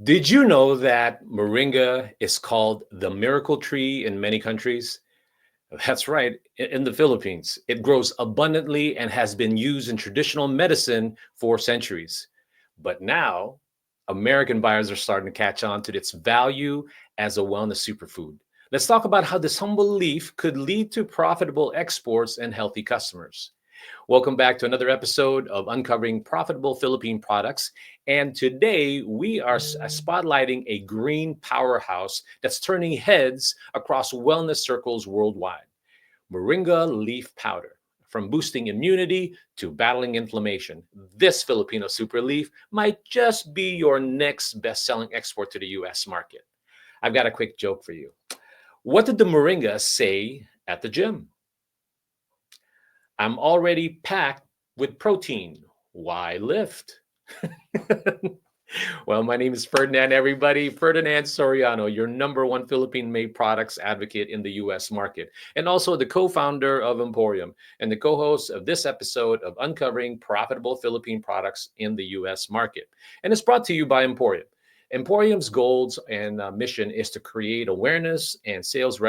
Did you know that Moringa is called the miracle tree in many countries? That's right, in the Philippines. It grows abundantly and has been used in traditional medicine for centuries. But now, American buyers are starting to catch on to its value as a wellness superfood. Let's talk about how this humble leaf could lead to profitable exports and healthy customers. Welcome back to another episode of Uncovering Profitable Philippine Products. And today we are spotlighting a green powerhouse that's turning heads across wellness circles worldwide. Moringa leaf powder. From boosting immunity to battling inflammation, this Filipino super leaf might just be your next best-selling export to the US market. I've got a quick joke for you. What did the Moringa say at the gym? I'm already packed with protein. Why lift? Well, my name is Ferdinand, everybody. Ferdinand Soriano, your number one Philippine-made products advocate in the U.S. market, and also the co-founder of Emporium and the co-host of this episode of Uncovering Profitable Philippine Products in the U.S. market. And it's brought to you by Emporium. Emporium's goals and mission is to create awareness and sales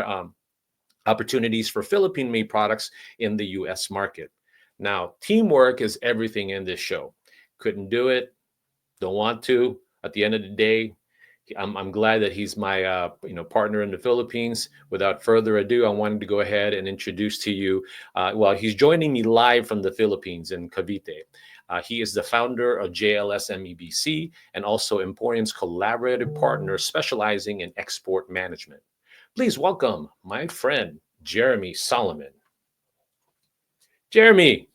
opportunities for Philippine-made products in the U.S. market. Now, teamwork is everything in this show. Couldn't do it, don't want to. At the end of the day, I'm glad that he's my partner in the Philippines. Without further ado, I wanted to go ahead and introduce to you. He's joining me live from the Philippines in Cavite. He is the founder of JLS MEBC and also Emporium's collaborative partner specializing in export management. Please welcome my friend, Jeremy Solomon. Jeremy.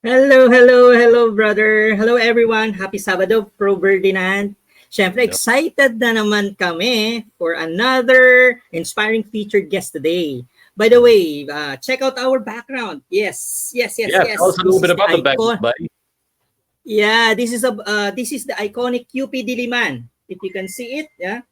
Hello, brother. Hello, everyone. Happy Sabado, Pro Ferdinand. Siyempre, excited na naman kami for another inspiring featured guest today. By the way, check out our background. Yes. Tell us a little bit about the background, buddy. Yeah, this is the iconic UP Diliman. If you can see it, yeah,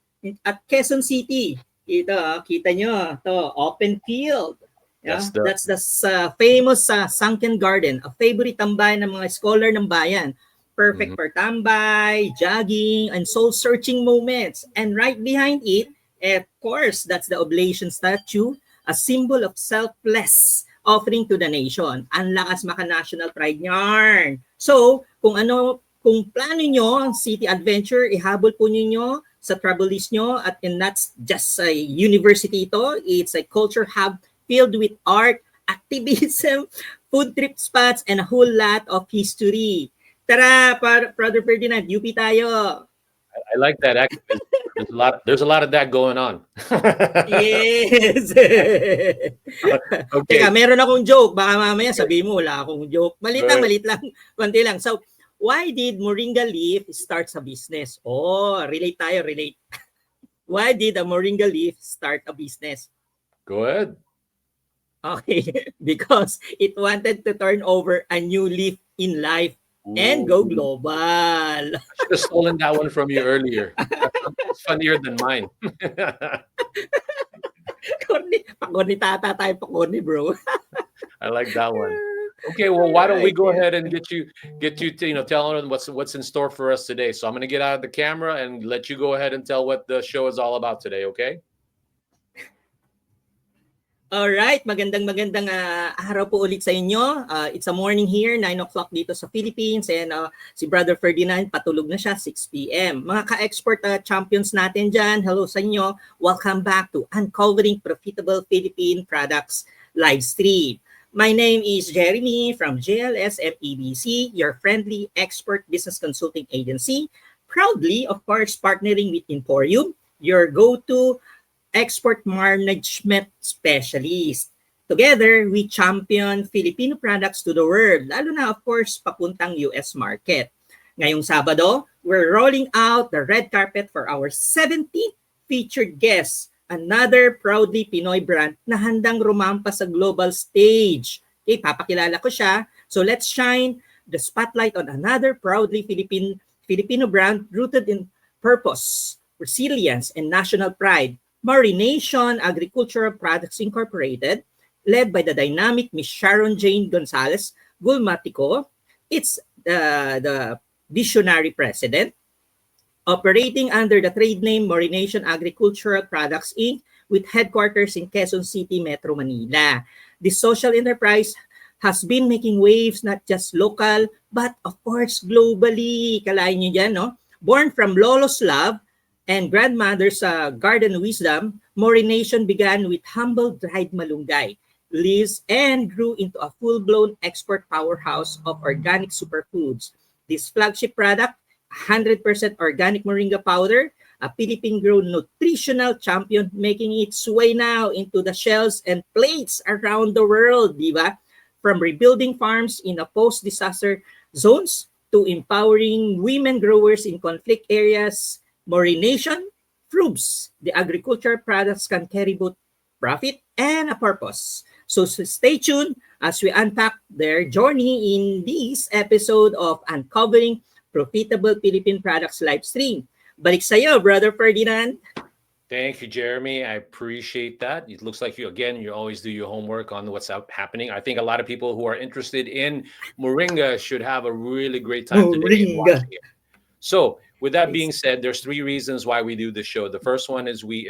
at Quezon City. Ito, kita nyo, to open field. Yeah? That's the famous sunken garden, a favorite tambayan ng mga scholar ng bayan. Perfect for tambay, jogging, and soul-searching moments. And right behind it, of course, that's the oblation statue, a symbol of selfless offering to the nation. Ang lakas maka-national pride yarn. So, kung plano nyo ang city adventure, ihabol po ninyo sa travel list nyo and that's just a university ito. It's a culture hub filled with art, activism, food trip spots, and a whole lot of history. Tara, Brother Ferdinand, UP tayo. I like that activism. There's a lot of that going on. Yes. Okay. Teka, meron akong joke. Baka mamaya sabihin mo, wala akong joke. Malit lang. Konti lang. So, why did Moringa leaf start a business? Oh, relate. Why did a Moringa leaf start a business? Go ahead. Okay, because it wanted to turn over a new leaf in life and go global. I should have stolen that one from you earlier. That's funnier than mine. Pakoni tata tayo, pakoni, bro. I like that one. Okay, well, why don't we go ahead and get you to tell them what's in store for us today. So I'm going to get out of the camera and let you go ahead and tell what the show is all about today, okay? Alright, magandang araw po ulit sa inyo. It's a morning here, 9 o'clock dito sa Philippines and si Brother Ferdinand patulog na siya, 6 p.m. Mga ka-export champions natin dyan, hello sa inyo. Welcome back to Uncovering Profitable Philippine Products Livestream. My name is Jeremy from JLS MEBC, your friendly expert business consulting agency. Proudly, of course, partnering with Emporium, your go-to export management specialist. Together, we champion Filipino products to the world, lalo na, of course, papuntang US market. Ngayong Sabado, we're rolling out the red carpet for our 17th featured guest, another proudly Pinoy brand na handang rumampa sa global stage. Okay, papakilala ko siya. So let's shine the spotlight on another proudly Filipino brand rooted in purpose, resilience, and national pride. Morination Agricultural Products Incorporated, led by the dynamic Ms. Sharon Jean Gulmatico. It's the visionary president. operating under the trade name Morination Agricultural Products Inc. with headquarters in Quezon City, Metro Manila. This social enterprise has been making waves not just local, but of course globally. Kalain nyo dyan, no? Born from Lolo's love and grandmother's garden wisdom, Morination began with humble dried malunggay leaves and grew into a full-blown export powerhouse of organic superfoods. This flagship product, 100% organic Moringa Powder, a Philippine-grown nutritional champion, making its way now into the shelves and plates around the world, di ba? From rebuilding farms in a post-disaster zones to empowering women growers in conflict areas, Morination proves the agricultural products can carry both profit and a purpose. So stay tuned as we unpack their journey in this episode of Uncovering Profitable Philippine Products Livestream. Balik sa'yo, Brother Ferdinand. Thank you, Jeremy. I appreciate that. It looks like you always do your homework on what's happening. I think a lot of people who are interested in Moringa should have a really great time today in Moringa. watching it. So, with that Nice. being said, there's three reasons why we do this show. The first one is we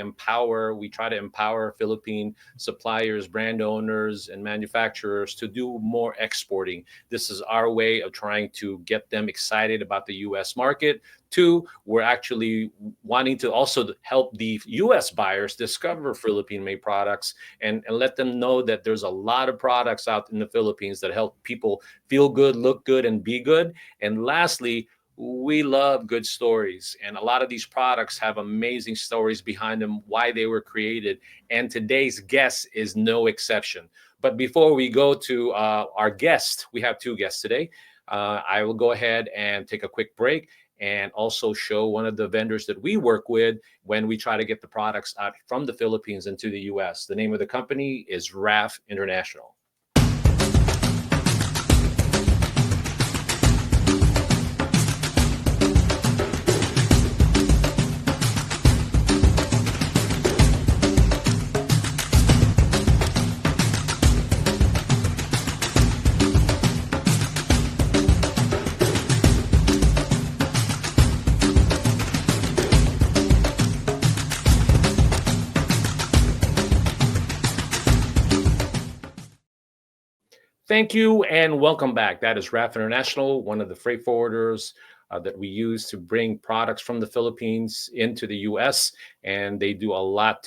try to empower Philippine suppliers, brand owners, and manufacturers to do more exporting. This is our way of trying to get them excited about the US market. Two, we're actually wanting to also help the US buyers discover Philippine made products and let them know that there's a lot of products out in the Philippines that help people feel good, look good, and be good. And lastly, we love good stories, and a lot of these products have amazing stories behind them, why they were created, and today's guest is no exception. But before we go to our guest, we have two guests today. I will go ahead and take a quick break and also show one of the vendors that we work with when we try to get the products out from the Philippines into the US. The name of the company is RAF International. Thank you and welcome back. That is RAF International, one of the freight forwarders that we use to bring products from the Philippines into the U.S. And they do a lot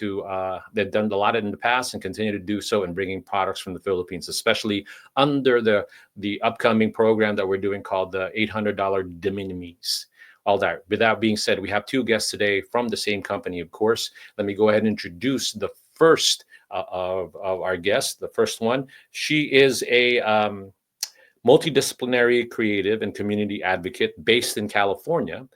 they've done a lot in the past and continue to do so in bringing products from the Philippines, especially under the upcoming program that we're doing called the $800 de minimis. All that. With that being said, we have two guests today from the same company, of course. Let me go ahead and introduce the first of our guests. The first one, she is a multidisciplinary creative and community advocate based in California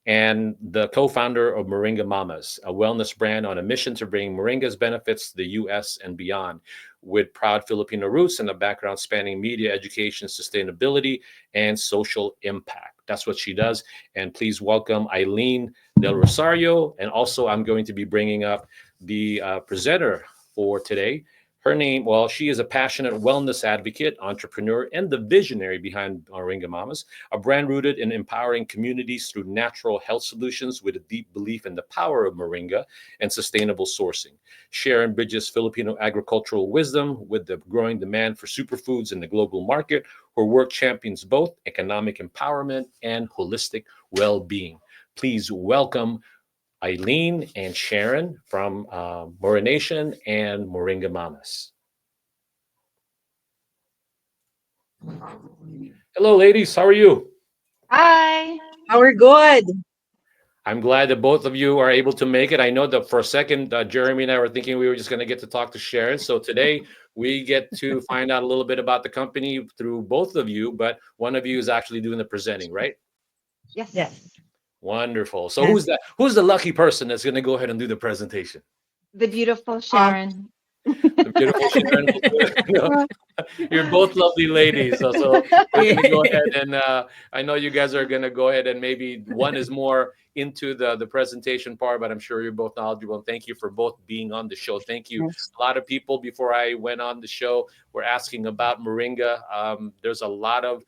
and the co-founder of Moringa Mommas, a wellness brand on a mission to bring Moringa's benefits to the U.S. and beyond. With proud Filipino roots and a background spanning media, education, sustainability, and social impact. That's what she does. And please welcome Aileen del Rosario. And also, I'm going to be bringing up the presenter for today. Her name, well, she is a passionate wellness advocate, entrepreneur, and the visionary behind Moringa Mommas, a brand rooted in empowering communities through natural health solutions with a deep belief in the power of Moringa and sustainable sourcing. Sharon bridges Filipino agricultural wisdom with the growing demand for superfoods in the global market. Her work champions both economic empowerment and holistic well-being. Please welcome Aileen and Sharon from Morination and Moringa Mommas. Hello, ladies. How are you? Hi. We're good. I'm glad that both of you are able to make it. I know that for a second, Jeremy and I were thinking we were just going to get to talk to Sharon. So today we get to find out a little bit about the company through both of you, but one of you is actually doing the presenting, right? Yes. Wonderful. So Yes. who's the lucky person that's going to go ahead and do the presentation? The beautiful Um, Sharon. The beautiful Sharon will do it. You're both lovely ladies. So we're yeah. going to go ahead and I know you guys are going to go ahead and maybe one is more into the presentation part, but I'm sure you're both knowledgeable. And thank you for both being on the show. Thank you. A lot of people before I went on the show were asking about Moringa. There's a lot of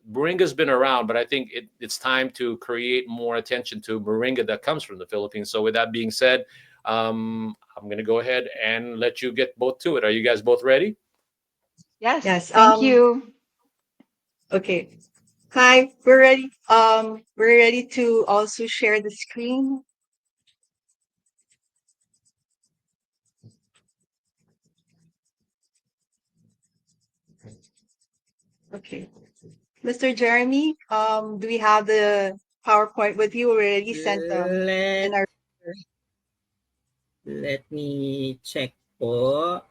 Moringa's been around, but I think it's time to create more attention to Moringa that comes from the Philippines. So with that being said, I'm going to go ahead and let you get both to it. Are you guys both ready? Yes. Yes. Thank you. Okay. Hi, we're ready. We're ready to also share the screen. Okay. Mr. Jeremy, do we have the PowerPoint with you? We already sent in our Let me check po.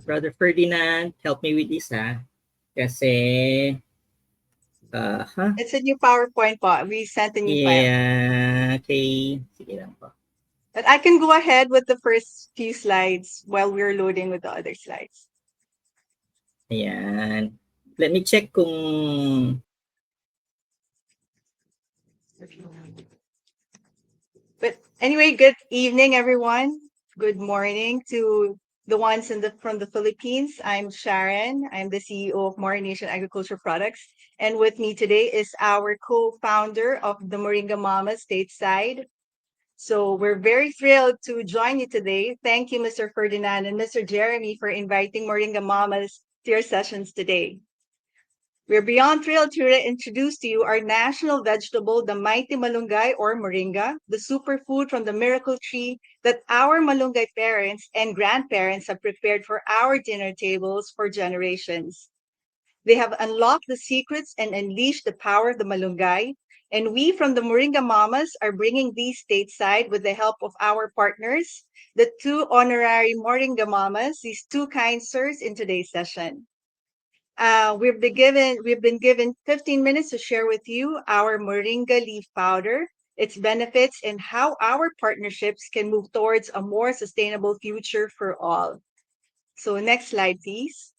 Brother Ferdinand, help me with this ha. Kasi, It's a new PowerPoint po. We sent a new file. yeah, okay. Sige lang po. But I can go ahead with the first few slides while we're loading with the other slides. Ayan. Let me check kung... But anyway, good evening, everyone. Good morning to the ones from the Philippines. I'm Sharon. I'm the CEO of Morination Agricultural Products. And with me today is our co-founder of the Moringa Mommas stateside. So we're very thrilled to join you today. Thank you, Mr. Ferdinand and Mr. Jeremy, for inviting Moringa Mommas to your sessions today. We're beyond thrilled to introduce to you our national vegetable, the mighty Malunggay or Moringa, the superfood from the miracle tree that our Malunggay parents and grandparents have prepared for our dinner tables for generations. They have unlocked the secrets and unleashed the power of the Malunggay, and we from the Moringa Mommas are bringing these stateside with the help of our partners, the two honorary Moringa Mommas, these two kind sirs in today's session. We've been given 15 minutes to share with you our Moringa leaf powder, its benefits, and how our partnerships can move towards a more sustainable future for all. So next slide, please.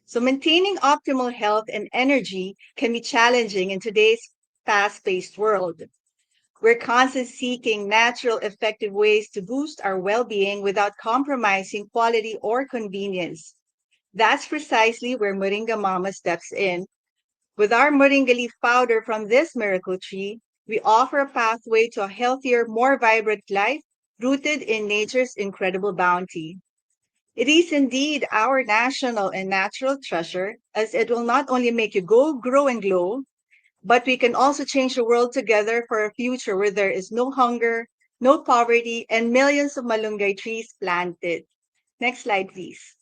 So maintaining optimal health and energy can be challenging in today's fast-paced world. We're constantly seeking natural, effective ways to boost our well-being without compromising quality or convenience. That's precisely where Moringa Mama steps in. With our Moringa leaf powder from this miracle tree, we offer a pathway to a healthier, more vibrant life rooted in nature's incredible bounty. It is indeed our national and natural treasure, as it will not only make you go, grow, and glow, but we can also change the world together for a future where there is no hunger, no poverty, and millions of malunggay trees planted. Next slide, please.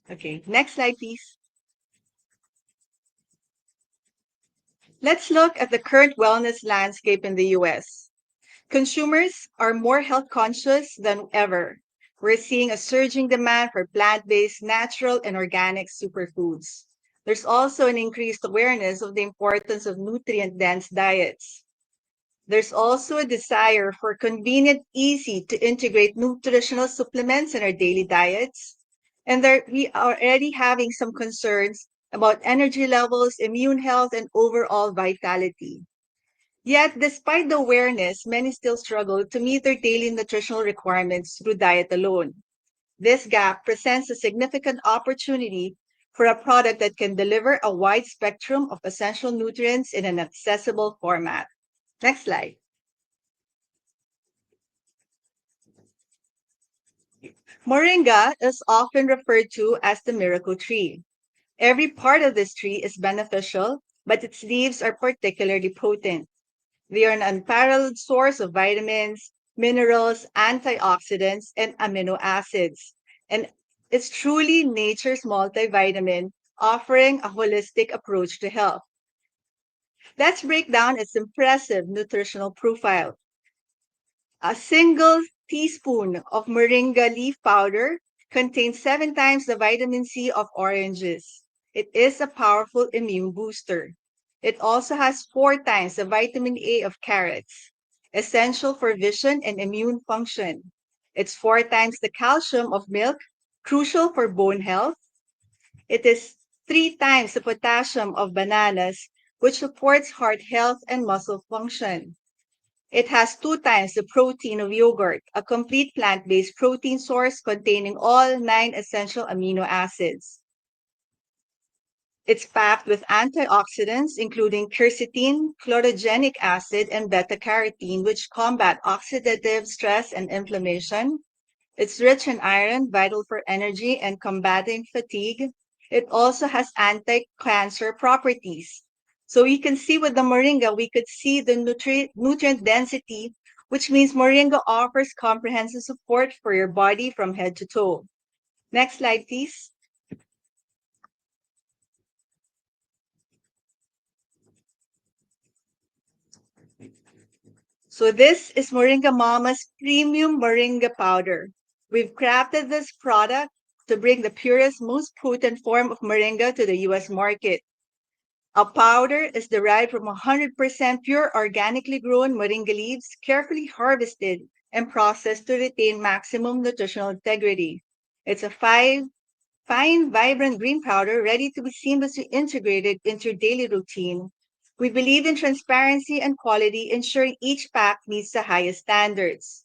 Okay, next slide, please. Let's look at the current wellness landscape in the US. Consumers are more health conscious than ever. We're seeing a surging demand for plant-based, natural, and organic superfoods. There's also an increased awareness of the importance of nutrient-dense diets. There's also a desire for convenient, easy to integrate nutritional supplements in our daily diets. And we are already having some concerns about energy levels, immune health, and overall vitality. Yet, despite the awareness, many still struggle to meet their daily nutritional requirements through diet alone. This gap presents a significant opportunity for a product that can deliver a wide spectrum of essential nutrients in an accessible format. Next slide. Moringa is often referred to as the miracle tree. Every part of this tree is beneficial, but its leaves are particularly potent. They are an unparalleled source of vitamins, minerals, antioxidants, and amino acids. And it's truly nature's multivitamin, offering a holistic approach to health. Let's break down its impressive nutritional profile. A single teaspoon of moringa leaf powder contains 7 times the vitamin C of oranges. It is a powerful immune booster. It also has 4 times the vitamin A of carrots, essential for vision and immune function. It's 4 times the calcium of milk, crucial for bone health. It is 3 times the potassium of bananas, which supports heart health and muscle function. It has 2 times the protein of yogurt, a complete plant-based protein source containing all 9 essential amino acids. It's packed with antioxidants, including quercetin, chlorogenic acid, and beta-carotene, which combat oxidative stress and inflammation. It's rich in iron, vital for energy and combating fatigue. It also has anti-cancer properties. So you can see with the moringa, we could see the nutrient density, which means moringa offers comprehensive support for your body from head to toe. Next slide, please. So this is Moringa Mommas Premium Moringa Powder. We've crafted this product to bring the purest, most potent form of moringa to the US market. A powder is derived from 100% pure organically grown moringa leaves, carefully harvested and processed to retain maximum nutritional integrity. It's a fine, vibrant green powder ready to be seamlessly integrated into your daily routine. We believe in transparency and quality, ensuring each pack meets the highest standards.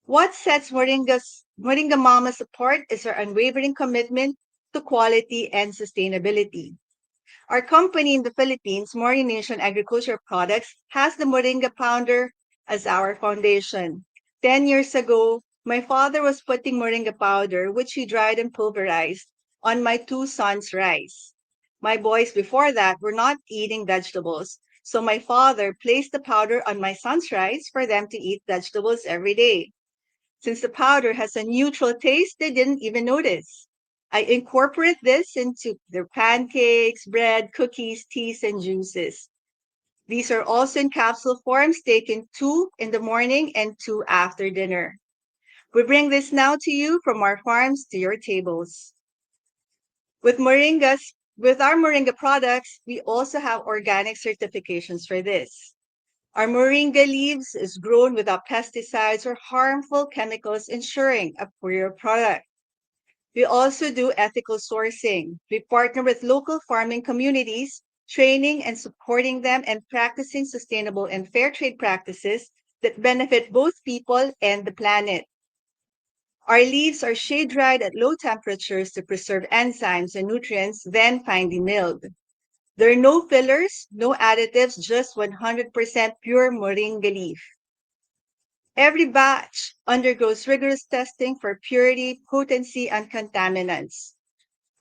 What sets Moringa Mamas apart is our unwavering commitment to quality and sustainability. Our company in the Philippines, Morination Agricultural Products, has the Moringa Powder as our foundation. 10 years ago, my father was putting Moringa powder, which he dried and pulverized, on my 2 sons' rice. My boys before that were not eating vegetables, so my father placed the powder on my sons' rice for them to eat vegetables every day. Since the powder has a neutral taste, they didn't even notice. I incorporate this into their pancakes, bread, cookies, teas, and juices. These are also in capsule forms, taken 2 in the morning and 2 after dinner. We bring this now to you from our farms to your tables. With our moringa products, we also have organic certifications for this. Our moringa leaves is grown without pesticides or harmful chemicals, ensuring a pure product. We also do ethical sourcing. We partner with local farming communities, training and supporting them and practicing sustainable and fair trade practices that benefit both people and the planet. Our leaves are shade dried at low temperatures to preserve enzymes and nutrients, then finely milled. There are no fillers, no additives, just 100% pure moringa leaf. Every batch undergoes rigorous testing for purity, potency, and contaminants.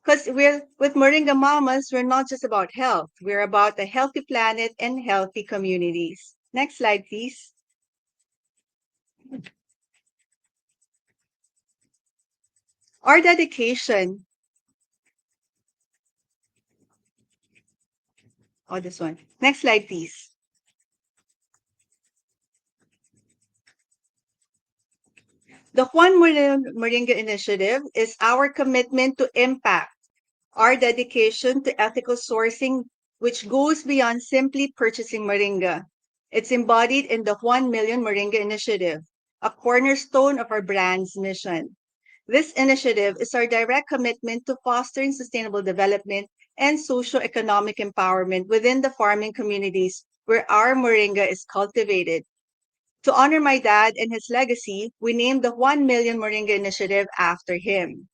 Because we're with Moringa Mamas, we're not just about health. We're about a healthy planet and healthy communities. Next slide, please. Our dedication. Oh, this one. Next slide, please. The Juan Moringa Initiative is our commitment to impact, our dedication to ethical sourcing, which goes beyond simply purchasing moringa. It's embodied in the 1 Million Moringa Initiative, a cornerstone of our brand's mission. This initiative is our direct commitment to fostering sustainable development and socio-economic empowerment within the farming communities where our moringa is cultivated. To honor my dad and his legacy, we named the 1 Million Moringa Initiative after him.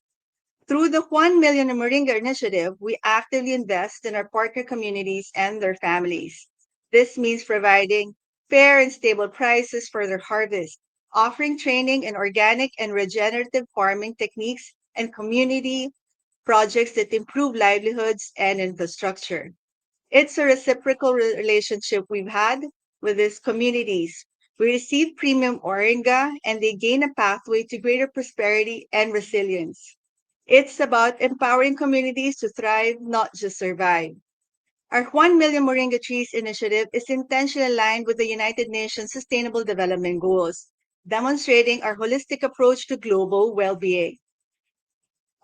Through the 1 Million Moringa Initiative, we actively invest in our partner communities and their families. This means providing fair and stable prices for their harvest, offering training in organic and regenerative farming techniques, and community projects that improve livelihoods and infrastructure. It's a reciprocal relationship we've had with these communities. We receive premium moringa and they gain a pathway to greater prosperity and resilience. It's about empowering communities to thrive, not just survive. Our 1 Million Moringa Trees initiative is intentionally aligned with the United Nations Sustainable Development Goals, demonstrating our holistic approach to global well-being.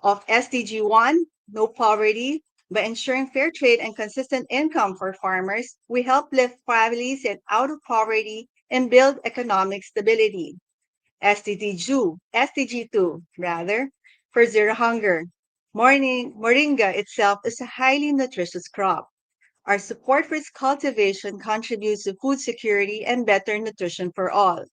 Of SDG 1, no poverty, by ensuring fair trade and consistent income for farmers, we help lift families out of poverty and build economic stability. SDG 2, for zero hunger. Moringa itself is a highly nutritious crop. Our support for its cultivation contributes to food security and better nutrition for all.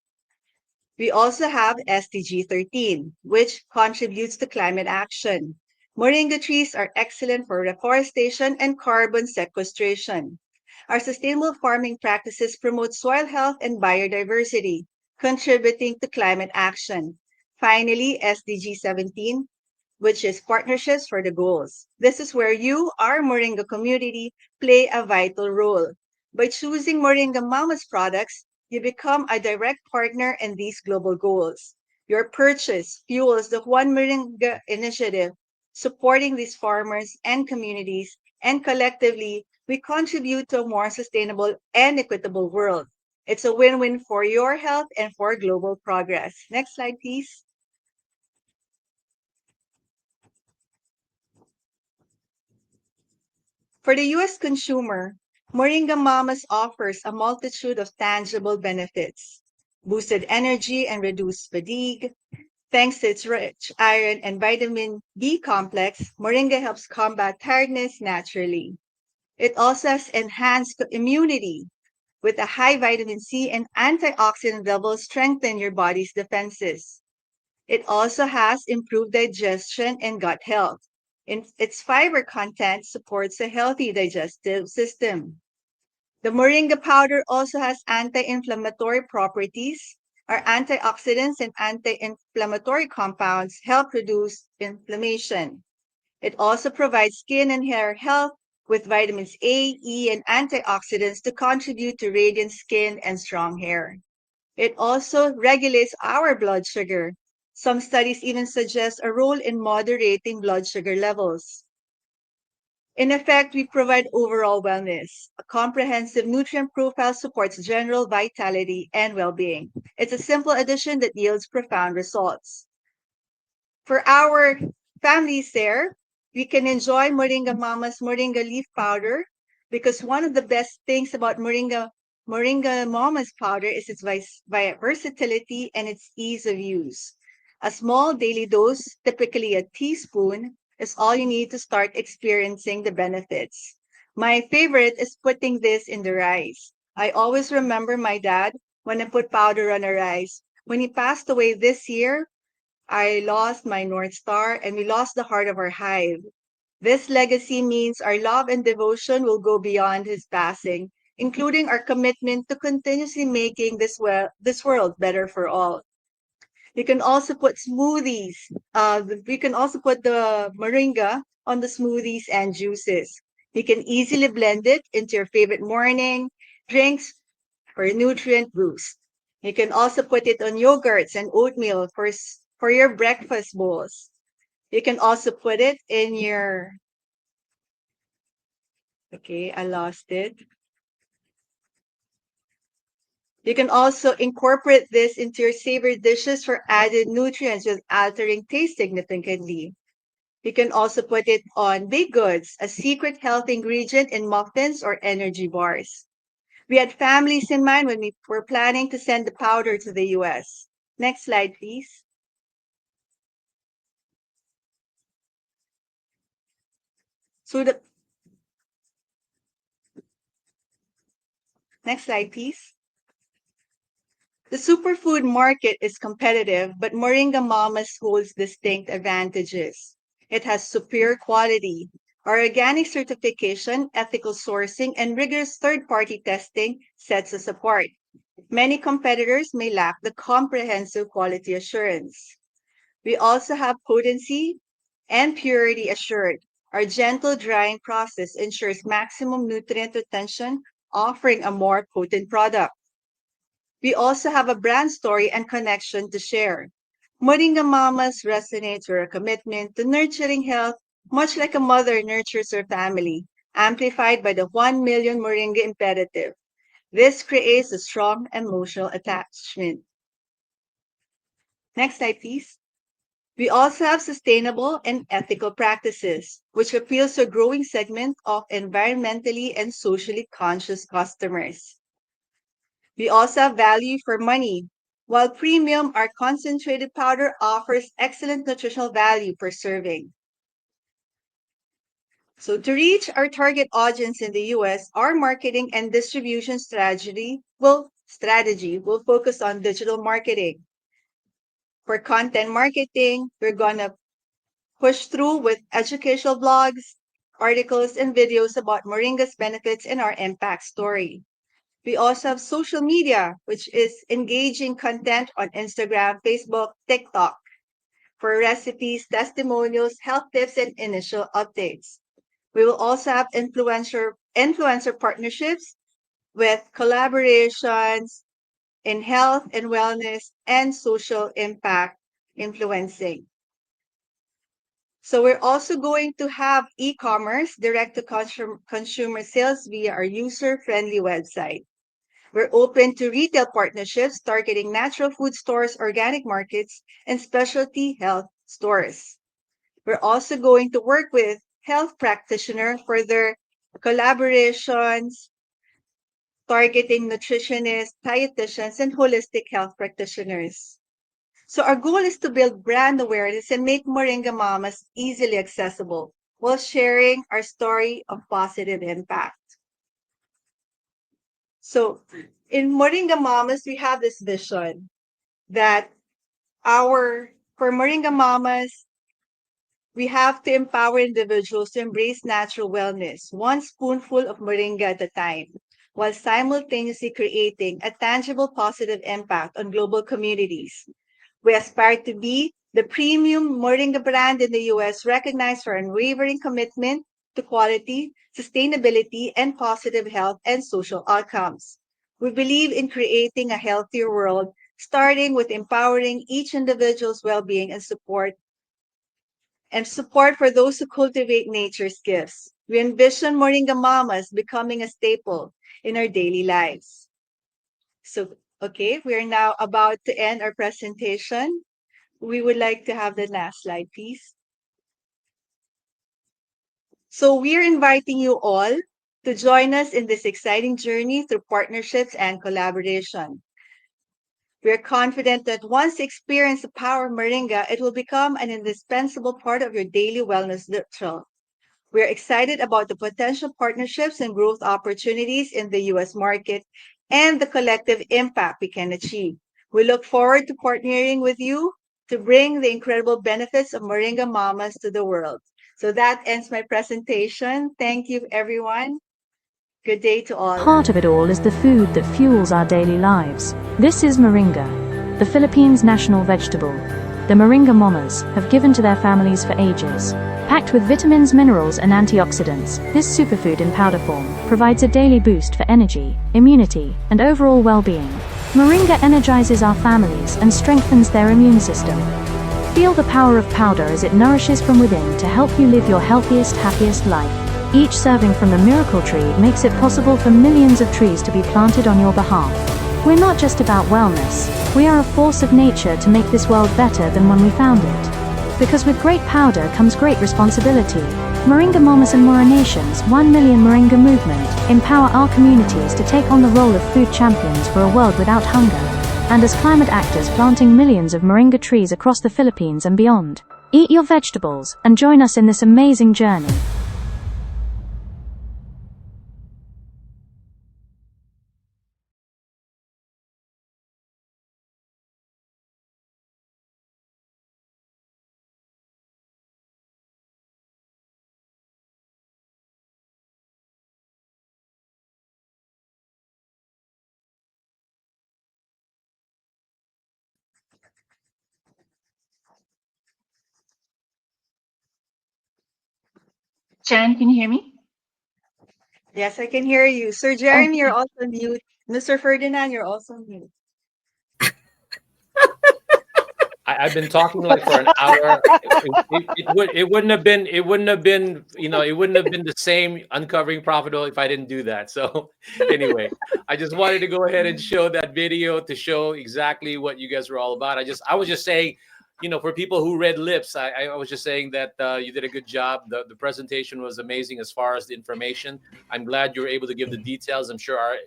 We also have SDG 13, which contributes to climate action. Moringa trees are excellent for reforestation and carbon sequestration. Our sustainable farming practices promote soil health and biodiversity, contributing to climate action. Finally, SDG 17, which is partnerships for the goals. This is where you, our Moringa community, play a vital role. By choosing Moringa Mommas products, you become a direct partner in these global goals. Your purchase fuels the One Moringa initiative, supporting these farmers and communities, and collectively, we contribute to a more sustainable and equitable world. It's a win-win for your health and for global progress. Next slide, please. For the US consumer, Moringa Mamas offers a multitude of tangible benefits: boosted energy and reduced fatigue. Thanks to its rich iron and vitamin B complex, Moringa helps combat tiredness naturally. It also has enhanced immunity with a high vitamin C and antioxidant levels strengthen your body's defenses. It also has improved digestion and gut health. Its fiber content supports a healthy digestive system. The moringa powder also has anti-inflammatory properties. Our antioxidants and anti-inflammatory compounds help reduce inflammation. It also provides skin and hair health with vitamins A, E, and antioxidants to contribute to radiant skin and strong hair. It also regulates our blood sugar. Some studies even suggest a role in moderating blood sugar levels. In effect, we provide overall wellness. A comprehensive nutrient profile supports general vitality and well-being. It's a simple addition that yields profound results. For our families there, we can enjoy Moringa Mama's Moringa leaf powder because one of the best things about Moringa Mama's powder is its versatility and its ease of use. A small daily dose, typically a teaspoon, is all you need to start experiencing the benefits. My favorite is putting this in the rice. I always remember my dad when I put powder on a rice. When he passed away this year, I lost my North Star and we lost the heart of our hive. This legacy means our love and devotion will go beyond his passing, including our commitment to continuously making this world better for all. You can also put smoothies. We can also put the moringa on the smoothies and juices. You can easily blend it into your favorite morning drinks for a nutrient boost. You can also put it on yogurts and oatmeal for your breakfast bowls. You can also put it in your, okay, I lost it. You can also incorporate this into your savory dishes for added nutrients with altering taste significantly. You can also put it on baked goods, a secret health ingredient in muffins or energy bars. We had families in mind when we were planning to send the powder to the US. Next slide, please. So the next slide, please. The superfood market is competitive, but Moringa Mamas holds distinct advantages. It has superior quality. Our organic certification, ethical sourcing, and rigorous third-party testing sets us apart. Many competitors may lack the comprehensive quality assurance. We also have potency and purity assured. Our gentle drying process ensures maximum nutrient retention, offering a more potent product. We also have a brand story and connection to share. Moringa Mamas resonates with our commitment to nurturing health, much like a mother nurtures her family, amplified by the 1 million Moringa imperative. This creates a strong emotional attachment. Next slide, please. We also have sustainable and ethical practices, which appeals to a growing segment of environmentally and socially conscious customers. We also have value for money. While premium, our concentrated powder offers excellent nutritional value per serving. So to reach our target audience in the US, our marketing and distribution strategy will focus on digital marketing. For content marketing, we're gonna push through with educational blogs, articles, and videos about Moringa's benefits and our impact story. We also have social media, which is engaging content on Instagram, Facebook, TikTok for recipes, testimonials, health tips, and initial updates. We will also have influencer partnerships with collaborations in health and wellness and social impact influencing. So we're also going to have e-commerce, direct to consumer sales via our user-friendly website. We're open to retail partnerships targeting natural food stores, organic markets, and specialty health stores. We're also going to work with health practitioners for their collaborations targeting nutritionists, dietitians, and holistic health practitioners. So our goal is to build brand awareness and make Moringa Mommas easily accessible while sharing our story of positive impact. So in Moringa Mommas, we have this vision that for Moringa Mommas, we have to empower individuals to embrace natural wellness, one spoonful of moringa at a time, while simultaneously creating a tangible positive impact on global communities. We aspire to be the premium moringa brand in the US, recognized for unwavering commitment to quality, sustainability, and positive health and social outcomes. We believe in creating a healthier world, starting with empowering each individual's well-being and support for those who cultivate nature's gifts. We envision Moringa Mommas becoming a staple in our daily lives. So, okay, we are now about to end our presentation. We would like to have the last slide, please. So we are inviting you all to join us in this exciting journey through partnerships and collaboration. We are confident that once you experience the power of Moringa, it will become an indispensable part of your daily wellness ritual. We are excited about the potential partnerships and growth opportunities in the US market and the collective impact we can achieve. We look forward to partnering with you to bring the incredible benefits of Moringa Mommas to the world. So that ends my presentation. Thank you, everyone. Good day to all. Heart of it all is the food that fuels our daily lives. This is Moringa, the Philippines' national vegetable. The Moringa Mommas have given to their families for ages. Packed with vitamins, minerals, and antioxidants, this superfood in powder form provides a daily boost for energy, immunity, and overall well-being. Moringa energizes our families and strengthens their immune system. Feel the power of powder as it nourishes from within to help you live your healthiest, happiest life. Each serving from the miracle tree makes it possible for millions of trees to be planted on your behalf. We're not just about wellness, we are a force of nature to make this world better than when we found it. Because with great powder comes great responsibility. Moringa Mommas and Morination's 1 Million Moringa movement empower our communities to take on the role of food champions for a world without hunger. And as climate actors planting millions of moringa trees across the Philippines and beyond. Eat your vegetables and join us in this amazing journey. Sharon, can you hear me? Yes, I can hear you. Sir Jeremy, you're Okay. also mute. Mr. Ferdinand, you're also mute. I've been talking like for an hour. It wouldn't have been it wouldn't have been the same uncovering profitable if I didn't do that. So anyway, I just wanted to go ahead and show that video to show exactly what you guys were all about. I was just saying, for people who read lips, I was just saying that you did a good job. The presentation was amazing as far as the information. I'm glad you were able to give the details. I'm sure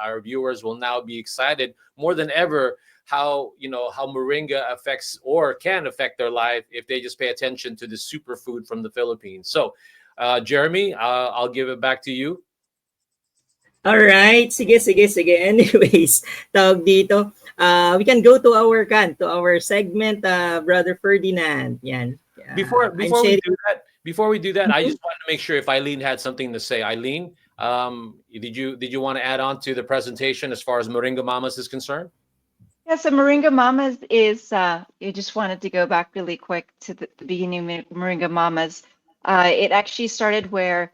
our viewers will now be excited more than ever how moringa affects or can affect their life if they just pay attention to the superfood from the Philippines. So Jeremy, I'll give it back to you. All right, sige. Anyways, tawag dito. We can go to our segment, Brother Ferdinand. Yan. Before I'm we sharing. do that, I Mhm. just wanted to make sure if Eileen had something to say. Eileen, did you want to add on to the presentation as far as Moringa Mommas is concerned? Yeah, so Moringa Mommas is, you just wanted to go back really quick to the beginning of Moringa Mommas. It actually started where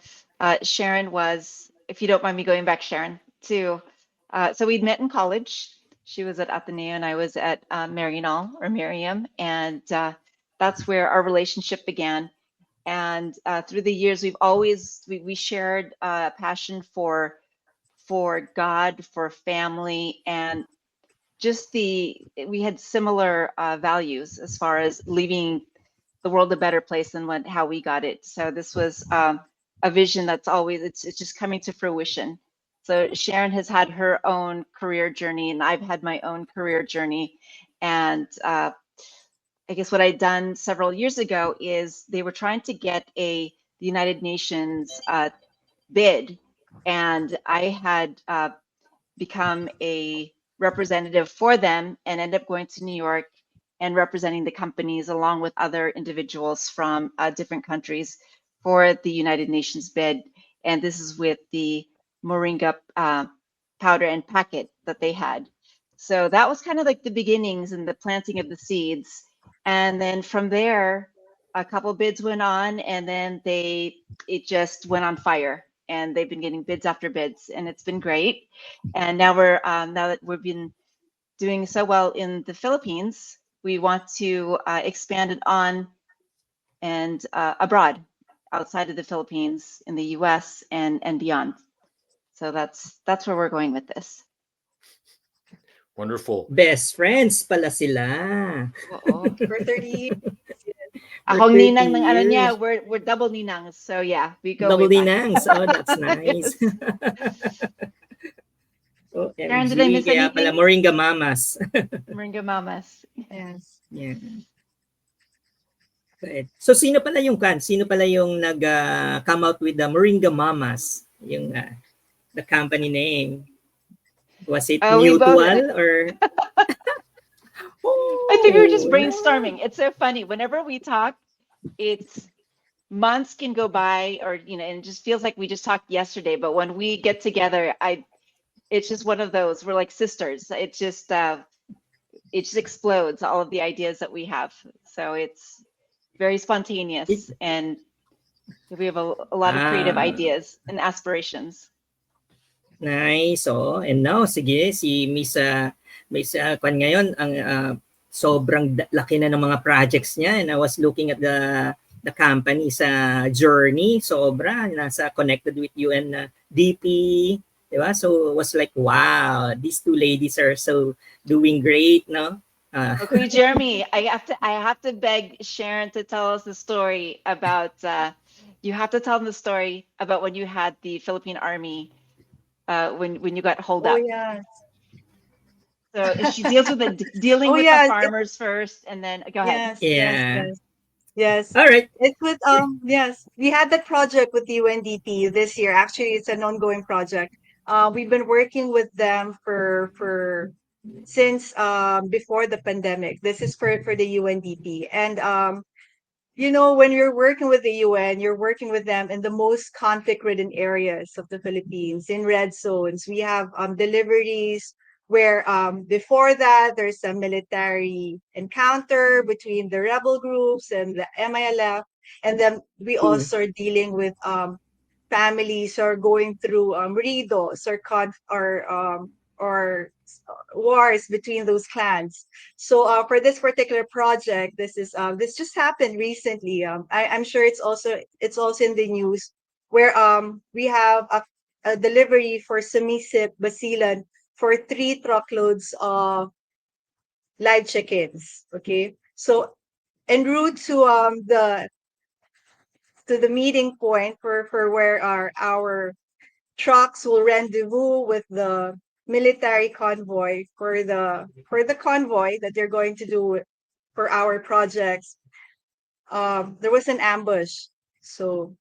Sharon was, if you don't mind me going back, Sharon, to, so we'd met in college. She was at Ateneo and I was at Maryknoll or Miriam. And that's where our relationship began. And through the years, we shared passion for God, for family, and just we had similar values as far as leaving the world a better place than how we got it. So this was a vision that's always it's just coming to fruition. So Sharon has had her own career journey, and I've had my own career journey. And I guess what I'd done several years ago is they were trying to get the United Nations bid, and I had become a representative for them and end up going to New York and representing the companies along with other individuals from different countries for the United Nations bid. And this is with the Moringa powder and packet that they had. So that was kind of like the beginnings and the planting of the seeds. And then from there, a couple bids went on, and then it just went on fire. And they've been getting bids after bids, and it's been great. And now now that we've been doing so well in the Philippines, we want to expand it on and abroad, outside of the Philippines, in the U.S. and beyond. So that's where we're going with this. Wonderful. Best friends pala sila. Oo. For 30 years. Akong 30 ninang ng ano niya, years. we're double ninangs. So yeah, we go Double way back. ninangs. Oh, that's nice. Sharon, did I OMG, miss kaya pala anything? Moringa Mommas. Moringa Mommas. Yes. Yeah. Right. So sino pala yung nag come out with the Moringa Mommas, yung the company name? Was it We both. mutual or I think we were just Oh, brainstorming. It's so funny. Whenever we talk, it's months can go by, or and it just feels like we just talked yesterday. But when we get together, it's just one of those. We're like sisters. It just explodes all of the ideas that we have. So it's very spontaneous, and we have a lot of creative ideas and aspirations. Nice. Oh, and now sige si Miss Kwan ngayon ang sobrang laki na ng mga projects niya, and I was looking at the company's journey. Sobra nasa connected with UNDP, di ba? So it was like, wow, these two ladies are so doing great, no? Okay, Jeremy, I have to beg Sharon to tell us the story about you have to tell them the story about when you had the Philippine Army when you got holed up. Oh, yes. So she deals with dealing Oh, with yes. the farmers first, and then go ahead. Yes. All right. It's with yes, we had that project with UNDP this year. Actually, it's an ongoing project. We've been working with them for since before the pandemic. This is for the UNDP. And when you're working with the UN, you're working with them in the most conflict-ridden areas of the Philippines, in red zones. We have deliveries where before that there's a military encounter between the rebel groups and the MILF, and then we also are dealing with families who are going through ridos or wars between those clans. So for this particular project, this just happened recently. I'm sure it's also in the news where we have a delivery for Sumisip Basilan for 3 truckloads of live chickens. Okay, so en route to the meeting point for where our trucks will rendezvous with the military convoy for the convoy that they're going to do for our projects. There was an ambush. So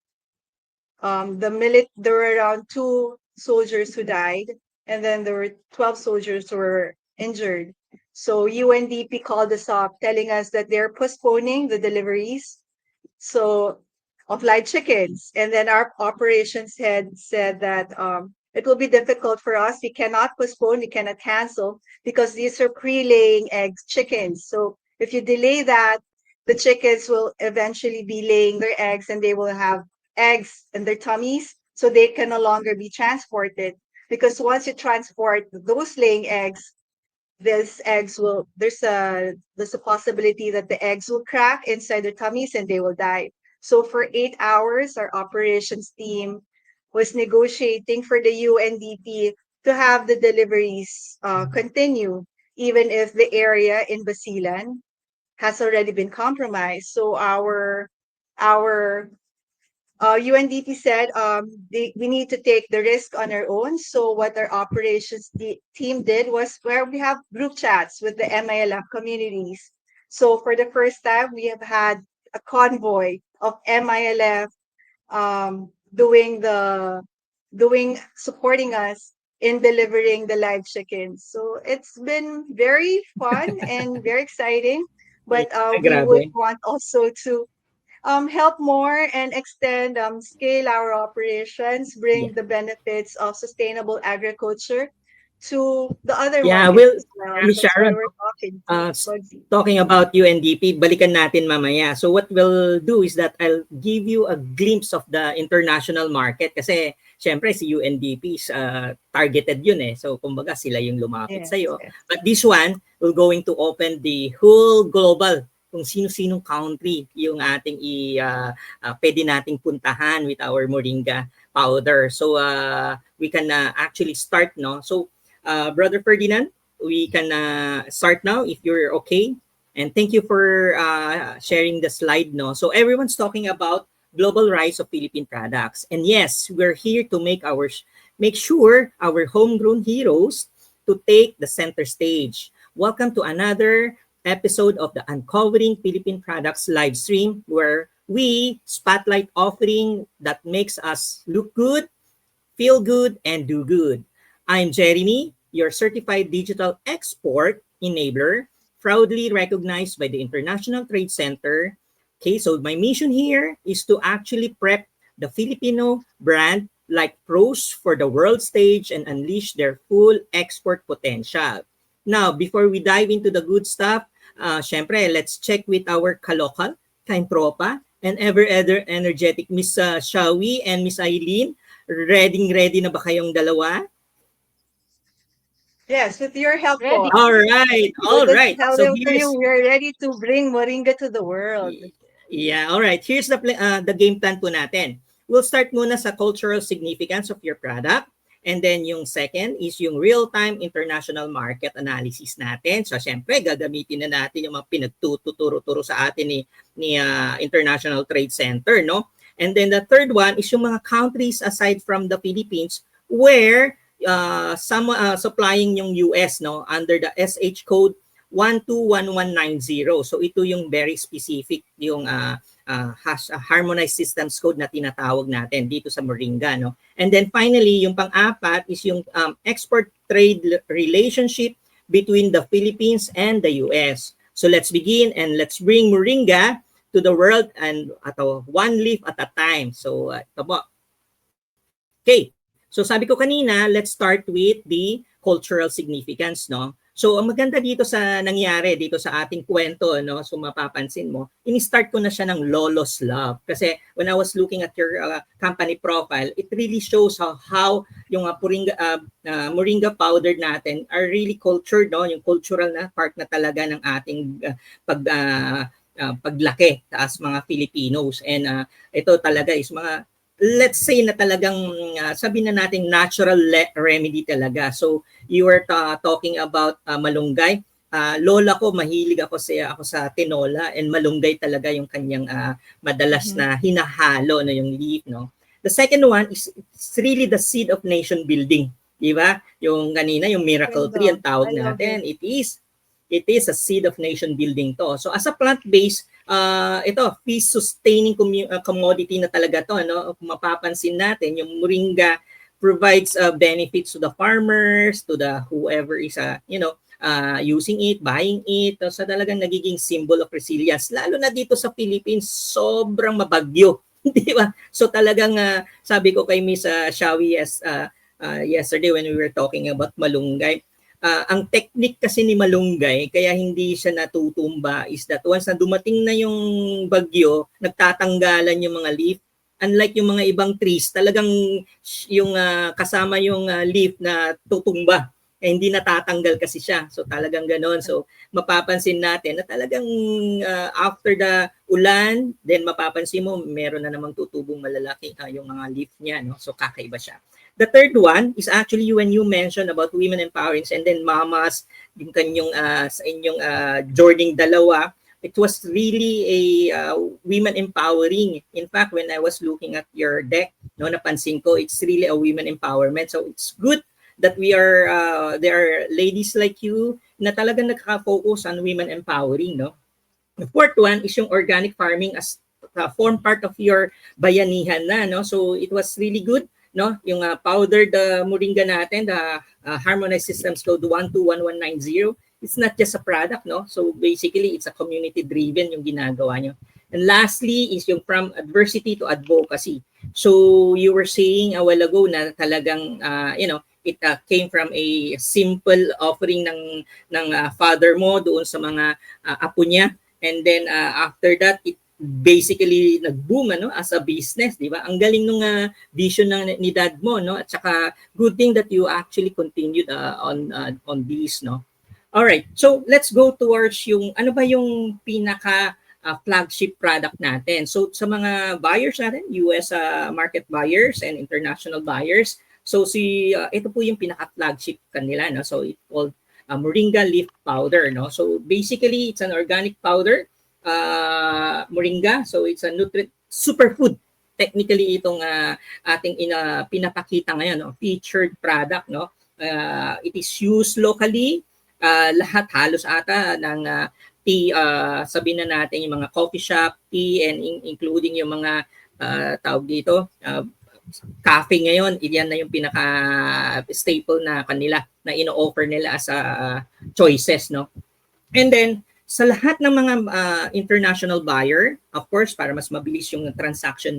there were around 2 soldiers who died, and then there were 12 soldiers who were injured. So UNDP called us up telling us that they're postponing the deliveries so of live chickens. And then our operations head said that it will be difficult for us. We cannot postpone, we cannot cancel because these are pre-laying eggs chickens. So if you delay that, the chickens will eventually be laying their eggs and they will have eggs in their tummies. So they can no longer be transported because once you transport those laying eggs, there's a possibility that the eggs will crack inside their tummies and they will die. So for 8 hours, our operations team was negotiating for the UNDP to have the deliveries continue, even if the area in Basilan has already been compromised. So our UNDP said we need to take the risk on our own. So what our operations team did was where we have group chats with the MILF communities. So for the first time, we have had a convoy of MILF supporting us in delivering the live chickens. So it's been very fun and very exciting. But Yeah, we would grabe. want also to help more and extend, scale our operations, Yeah. bring the benefits of sustainable agriculture to the other Yeah, markets well, as well. Miss That's why Sharon, we're talking to Bugsy. talking about UNDP, balikan natin mamaya. So what we'll do is that I'll give you a glimpse of the international market kasi syempre si UNDP is targeted yun eh. So kumbaga sila yung lumapit Yes, sa'yo. yes. But this one, we're going to open the whole global kung sino-sinong country yung ating pwede nating puntahan with our Moringa powder. So we can actually start, no? So Brother Ferdinand, we can start now if you're okay. And thank you for sharing the slide. No, so everyone's talking about global rise of Philippine products, and yes, we're here to make sure our homegrown heroes to take the center stage. Welcome to another episode of the Uncovering Philippine Products live stream, where we spotlight offering that makes us look good, feel good, and do good. I'm Jeremy, your certified digital export enabler, proudly recognized by the International Trade Center. Okay, so my mission here is to actually prep the Filipino brand like pros for the world stage and unleash their full export potential. Now, before we dive into the good stuff, syempre, let's check with our kalokal, kaintropa, and ever energetic Miss Shawie and Miss Aileen. Ready na ba kayong dalawa? Yes, with your help po. Ready. All right. We'll All just right. tell So them to you, here's we're ready to bring Moringa to the world. yeah, all right. Here's the game plan po natin. We'll start muna sa cultural significance of your product. And then yung second is yung real-time international market analysis natin. So syempre, gagamitin na natin yung mga pinagtuturo-turo sa atin ni International Trade Center, no? And then the third one is yung mga countries aside from the Philippines where some supplying yung US, no, under the SH code 121190. So ito yung very specific yung harmonized systems code na tinatawag natin dito sa Moringa, no. And then finally, yung pang-apat is yung export trade relationship between the Philippines and the US. So let's begin and let's bring Moringa to the world and one leaf at a time. So ito po. Okay. So sabi ko kanina, let's start with the cultural significance, no? So ang maganda dito sa nangyari dito sa ating kwento, no? So mapapansin mo, ini-start ko na siya ng Lolo's Love kasi when I was looking at your company profile, it really shows how yung Moringa powder natin are really cultured, no? Yung cultural na part na talaga ng ating paglaki as mga Filipinos. And ito talaga is mga, let's say na talagang sabi na nating natural remedy talaga. So you were talking about malunggay. Lola ko, mahilig ako sa tinola, and malunggay talaga yung kanyang madalas na hinahalo na yung leaf, no. The second one is it's really the seed of nation building, di ba? Yung kanina yung miracle tree ang tawag natin. It is a seed of nation building to. So as a plant-based ito, peace sustaining commodity na talaga to, ano? Kung mapapansin natin, yung moringa provides benefits to the farmers, to the whoever is using it, buying it. So talagang nagiging symbol of resilience. Lalo na dito sa Philippines, sobrang mabagyo. Di ba? So talagang sabi ko kay Miss Shawie yesterday when we were talking about Malunggay, ang technique kasi ni Malunggay, kaya hindi siya natutumba, is that once na dumating na yung bagyo, nagtatanggalan yung mga leaf. Unlike yung mga ibang trees, talagang yung kasama yung leaf na tutumba. Hindi natatanggal kasi siya. So talagang ganoon. So mapapansin natin na talagang after the ulan, then mapapansin mo meron na namang tutubong malalaki yung mga leaf niya. No? So kakaiba siya. The third one is actually when you mentioned about women empowering and then mamas, yung kanyong sa inyong journey dalawa, it was really a women empowering. In fact, when I was looking at your deck, no, napansin ko, it's really a women empowerment. So it's good that there are ladies like you na talagang nakaka-focus on women empowering. No? The fourth one is yung organic farming as form part of your bayanihan na. No? So it was really good. No, yung powdered moringa natin, the Harmonized Systems Code 121190, it's not just a product, no? So basically, it's a community-driven yung ginagawa nyo. And lastly is yung from adversity to advocacy. So you were saying a while ago na talagang, it came from a simple offering ng father mo doon sa mga apo niya. And then after that, it basically nag-boom as a business, di ba? Ang galing nung vision ni dad mo, no? At saka good thing that you actually continued on this, no? All right. So let's go towards yung ano ba yung pinaka flagship product natin. So sa mga buyers natin, US market buyers and international buyers, so ito po yung pinaka flagship kanila, no? So it's called Moringa leaf powder, no? So basically it's an organic powder. Moringa, so it's a superfood. Technically itong ating pinapakita ngayon, no? Featured product, no? It is used locally, lahat halos ata ng tea, sabihin na natin yung mga coffee shop tea and including yung mga tawag dito cafe ngayon, yan na yung pinaka staple na kanila na ino-offer nila as choices, no? And then sa lahat ng mga international buyer, of course, para mas mabilis yung transaction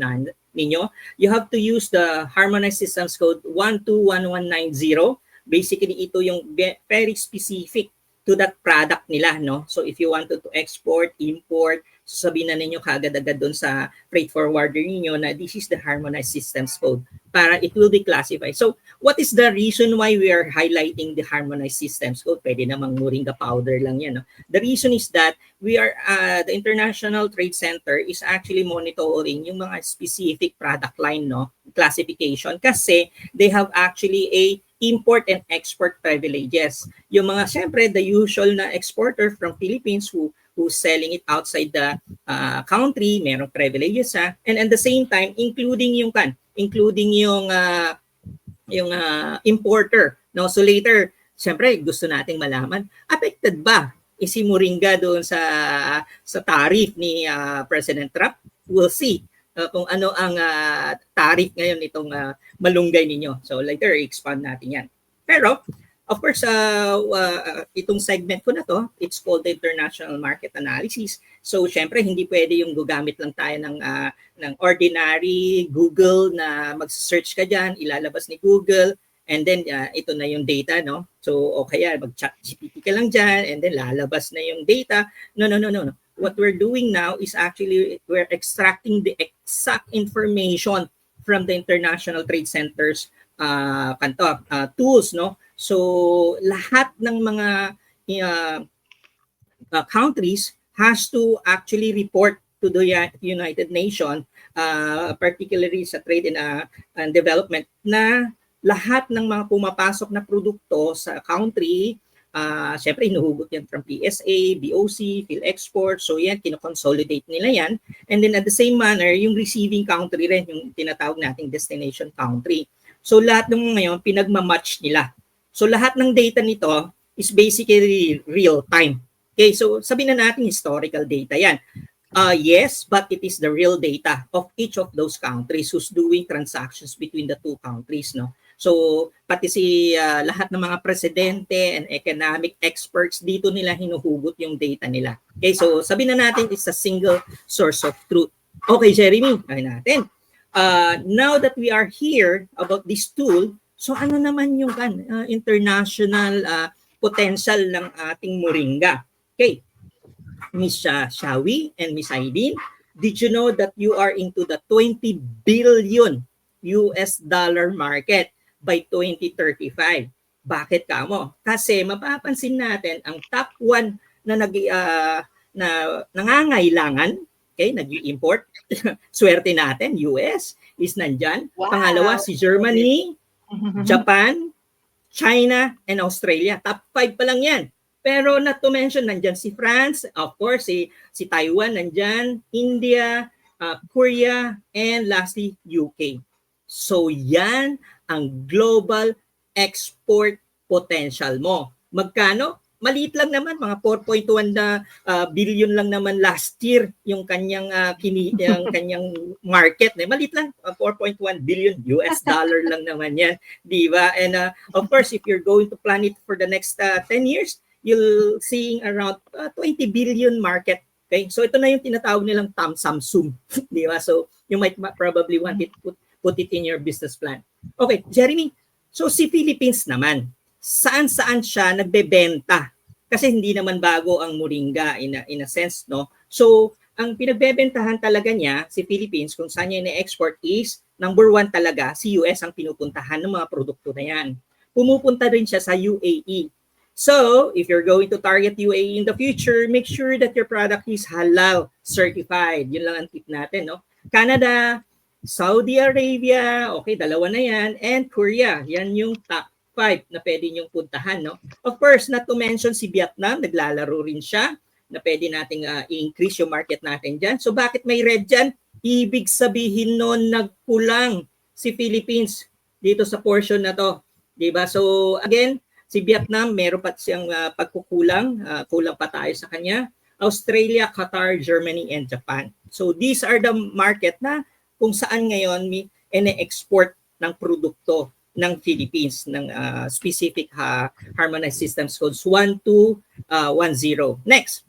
ninyo, you have to use the Harmonized Systems Code 121190. Basically, ito yung very specific to that product nila, no? So if you wanted to export, import, sasabihin na ninyo kagad-agad doon sa freight forwarder ninyo na this is the Harmonized Systems Code para it will be classified. So what is the reason why we are highlighting the Harmonized Systems Code? Pwede namang moringa powder lang yan. No? The reason is that we are, the International Trade Center is actually monitoring yung mga specific product line, no, classification kasi they have actually a import and export privileges. Yung mga, syempre, the usual na exporter from Philippines who's selling it outside the country, merong privileges and at the same time including yung importer, no? So later, syempre gusto nating malaman, affected ba si Moringa doon sa tariff ni President Trump? We'll see kung ano ang tariff ngayon nitong malunggay ninyo. So later expand natin yan. Pero of course, itong segment ko na to, it's called the International Market Analysis. So, syempre, hindi pwede yung gugamit lang tayo ng ordinary Google na mag-search ka dyan, ilalabas ni Google, and then ito na yung data, no? So, o kaya mag-chat GPT ka lang dyan, and then lalabas na yung data. No. What we're doing now is actually we're extracting the exact information from the International Trade Center's tools, no? So lahat ng mga countries has to actually report to the United Nations, particularly sa trade and development, na lahat ng mga pumapasok na produkto sa country, syempre hinuhugot yan from PSA, BOC, PhilExport, so yan, kinoconsolidate nila yan. And then at the same manner, yung receiving country rin, yung tinatawag nating destination country. So lahat ng ngayon, pinagmamatch nila. So lahat ng data nito is basically real time. Okay, so sabihin na natin historical data yan. Yes, but it is the real data of each of those countries who's doing transactions between the two countries, no? So, pati lahat ng mga presidente and economic experts, dito nila hinuhugot yung data nila. Okay, so sabihin na natin it's a single source of truth. Okay, Jeremy, ayun natin. Now that we are here about this tool, so ano naman yung international potential ng ating moringa? Okay, Miss Shawie and Miss Aileen, did you know that you are into the 20 billion US dollar market by 2035? Bakit ka mo? Kasi mapapansin natin ang top 1 na na nangangailangan, okay, nag-i-import, swerte natin, US is nandyan. Wow. Pangalawa, si Germany, Japan, China, and Australia. Top 5 pa lang yan. Pero not to mention, nandyan si France, of course, si Taiwan nandyan, India, Korea, and lastly, UK. So yan ang global export potential mo. Magkano? Maliit lang naman, mga 4.1 billion lang naman last year yung kanyang yung kanyang market. Maliit lang, 4.1 billion US dollar lang naman yan, di ba? And of course, if you're going to plan it for the next 10 years, you'll seeing around 20 billion market. Okay? So ito na yung tinatawag nilang Samsung, di ba? So you might probably want it put it in your business plan. Okay, Jeremy. So si Philippines naman, saan-saan siya nagbebenta? Kasi hindi naman bago ang moringa in a sense, no? So ang pinagbebentahan talaga niya si Philippines kung saan niya ina-export is number 1 talaga si US ang pinupuntahan ng mga produkto na yan. Pumupunta rin siya sa UAE. So, if you're going to target UAE in the future, make sure that your product is halal certified. Yun lang ang tip natin, no? Canada, Saudi Arabia, okay, 2 na yan, and Korea. Yan yung top 5 na pwede niyong puntahan, no? Of course, not to mention si Vietnam, naglalaro rin siya na pwede nating i-increase yung market natin dyan. So, bakit may red dyan? Ibig sabihin nun, nagkulang si Philippines dito sa portion na to. Diba? So, again, si Vietnam, meron pa siyang pagkukulang. Kulang pa tayo sa kanya. Australia, Qatar, Germany, and Japan. So these are the market na kung saan ngayon may ine-export ng produkto ng Philippines ng specific harmonized systems codes 1210. Next.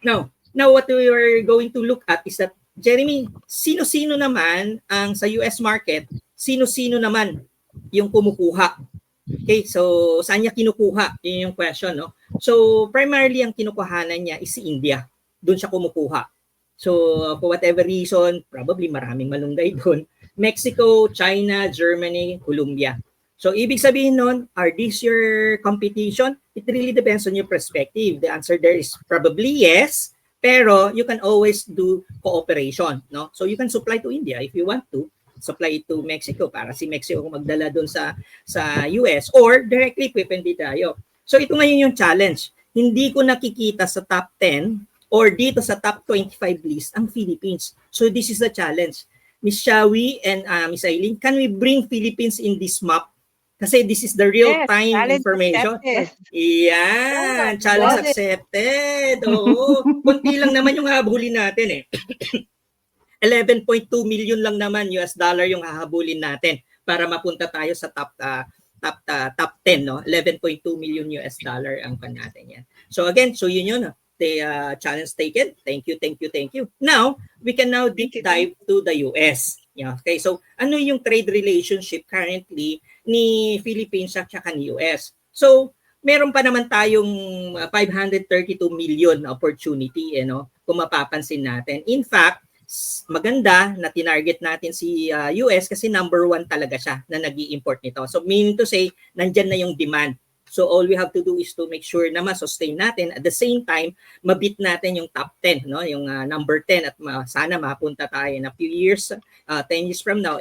Now what we are going to look at is that, Jeremy, sino-sino naman ang sa US market, sino-sino naman yung kumukuha? Okay, so saan niya kinukuha? Yun yung question, no? So primarily ang kinukuhanan niya is si India. Doon siya kumukuha. So for whatever reason, probably maraming malunggay doon. Mexico, China, Germany, Colombia. So ibig sabihin nun, are these your competition? It really depends on your perspective. The answer there is probably yes, pero you can always do cooperation, no? So you can supply to India if you want to. Supply to Mexico para si Mexico magdala doon sa US, or directly pwede tayo. So ito ngayon yung challenge. Hindi ko nakikita sa top 10 or dito sa top 25 list ang Philippines. So this is the challenge. Miss Shawie and Miss Aileen, can we bring Philippines in this map? Kasi this is the real-time information. Yan, challenge accepted. Oo, kunti lang naman yung habulin natin eh. 11.2 million lang naman US dollar yung hahabulin natin para mapunta tayo sa top 10, no? 11.2 million US dollar ang pan natin yan. So again, so yun the challenge taken. Thank you. Now, we can now deep dive to the US. Yeah, okay, so ano yung trade relationship currently ni Philippines at saka ni US? So, meron pa naman tayong 532 million opportunity, kung mapapansin natin. In fact, maganda na tinarget natin si US kasi number 1 talaga siya na nag-i-import nito. So meaning to say, nandyan na yung demand. So all we have to do is to make sure na ma-sustain natin. At the same time, mabit natin yung top 10, no? Yung number 10 at sana mapunta tayo in a few years, 10 years from now,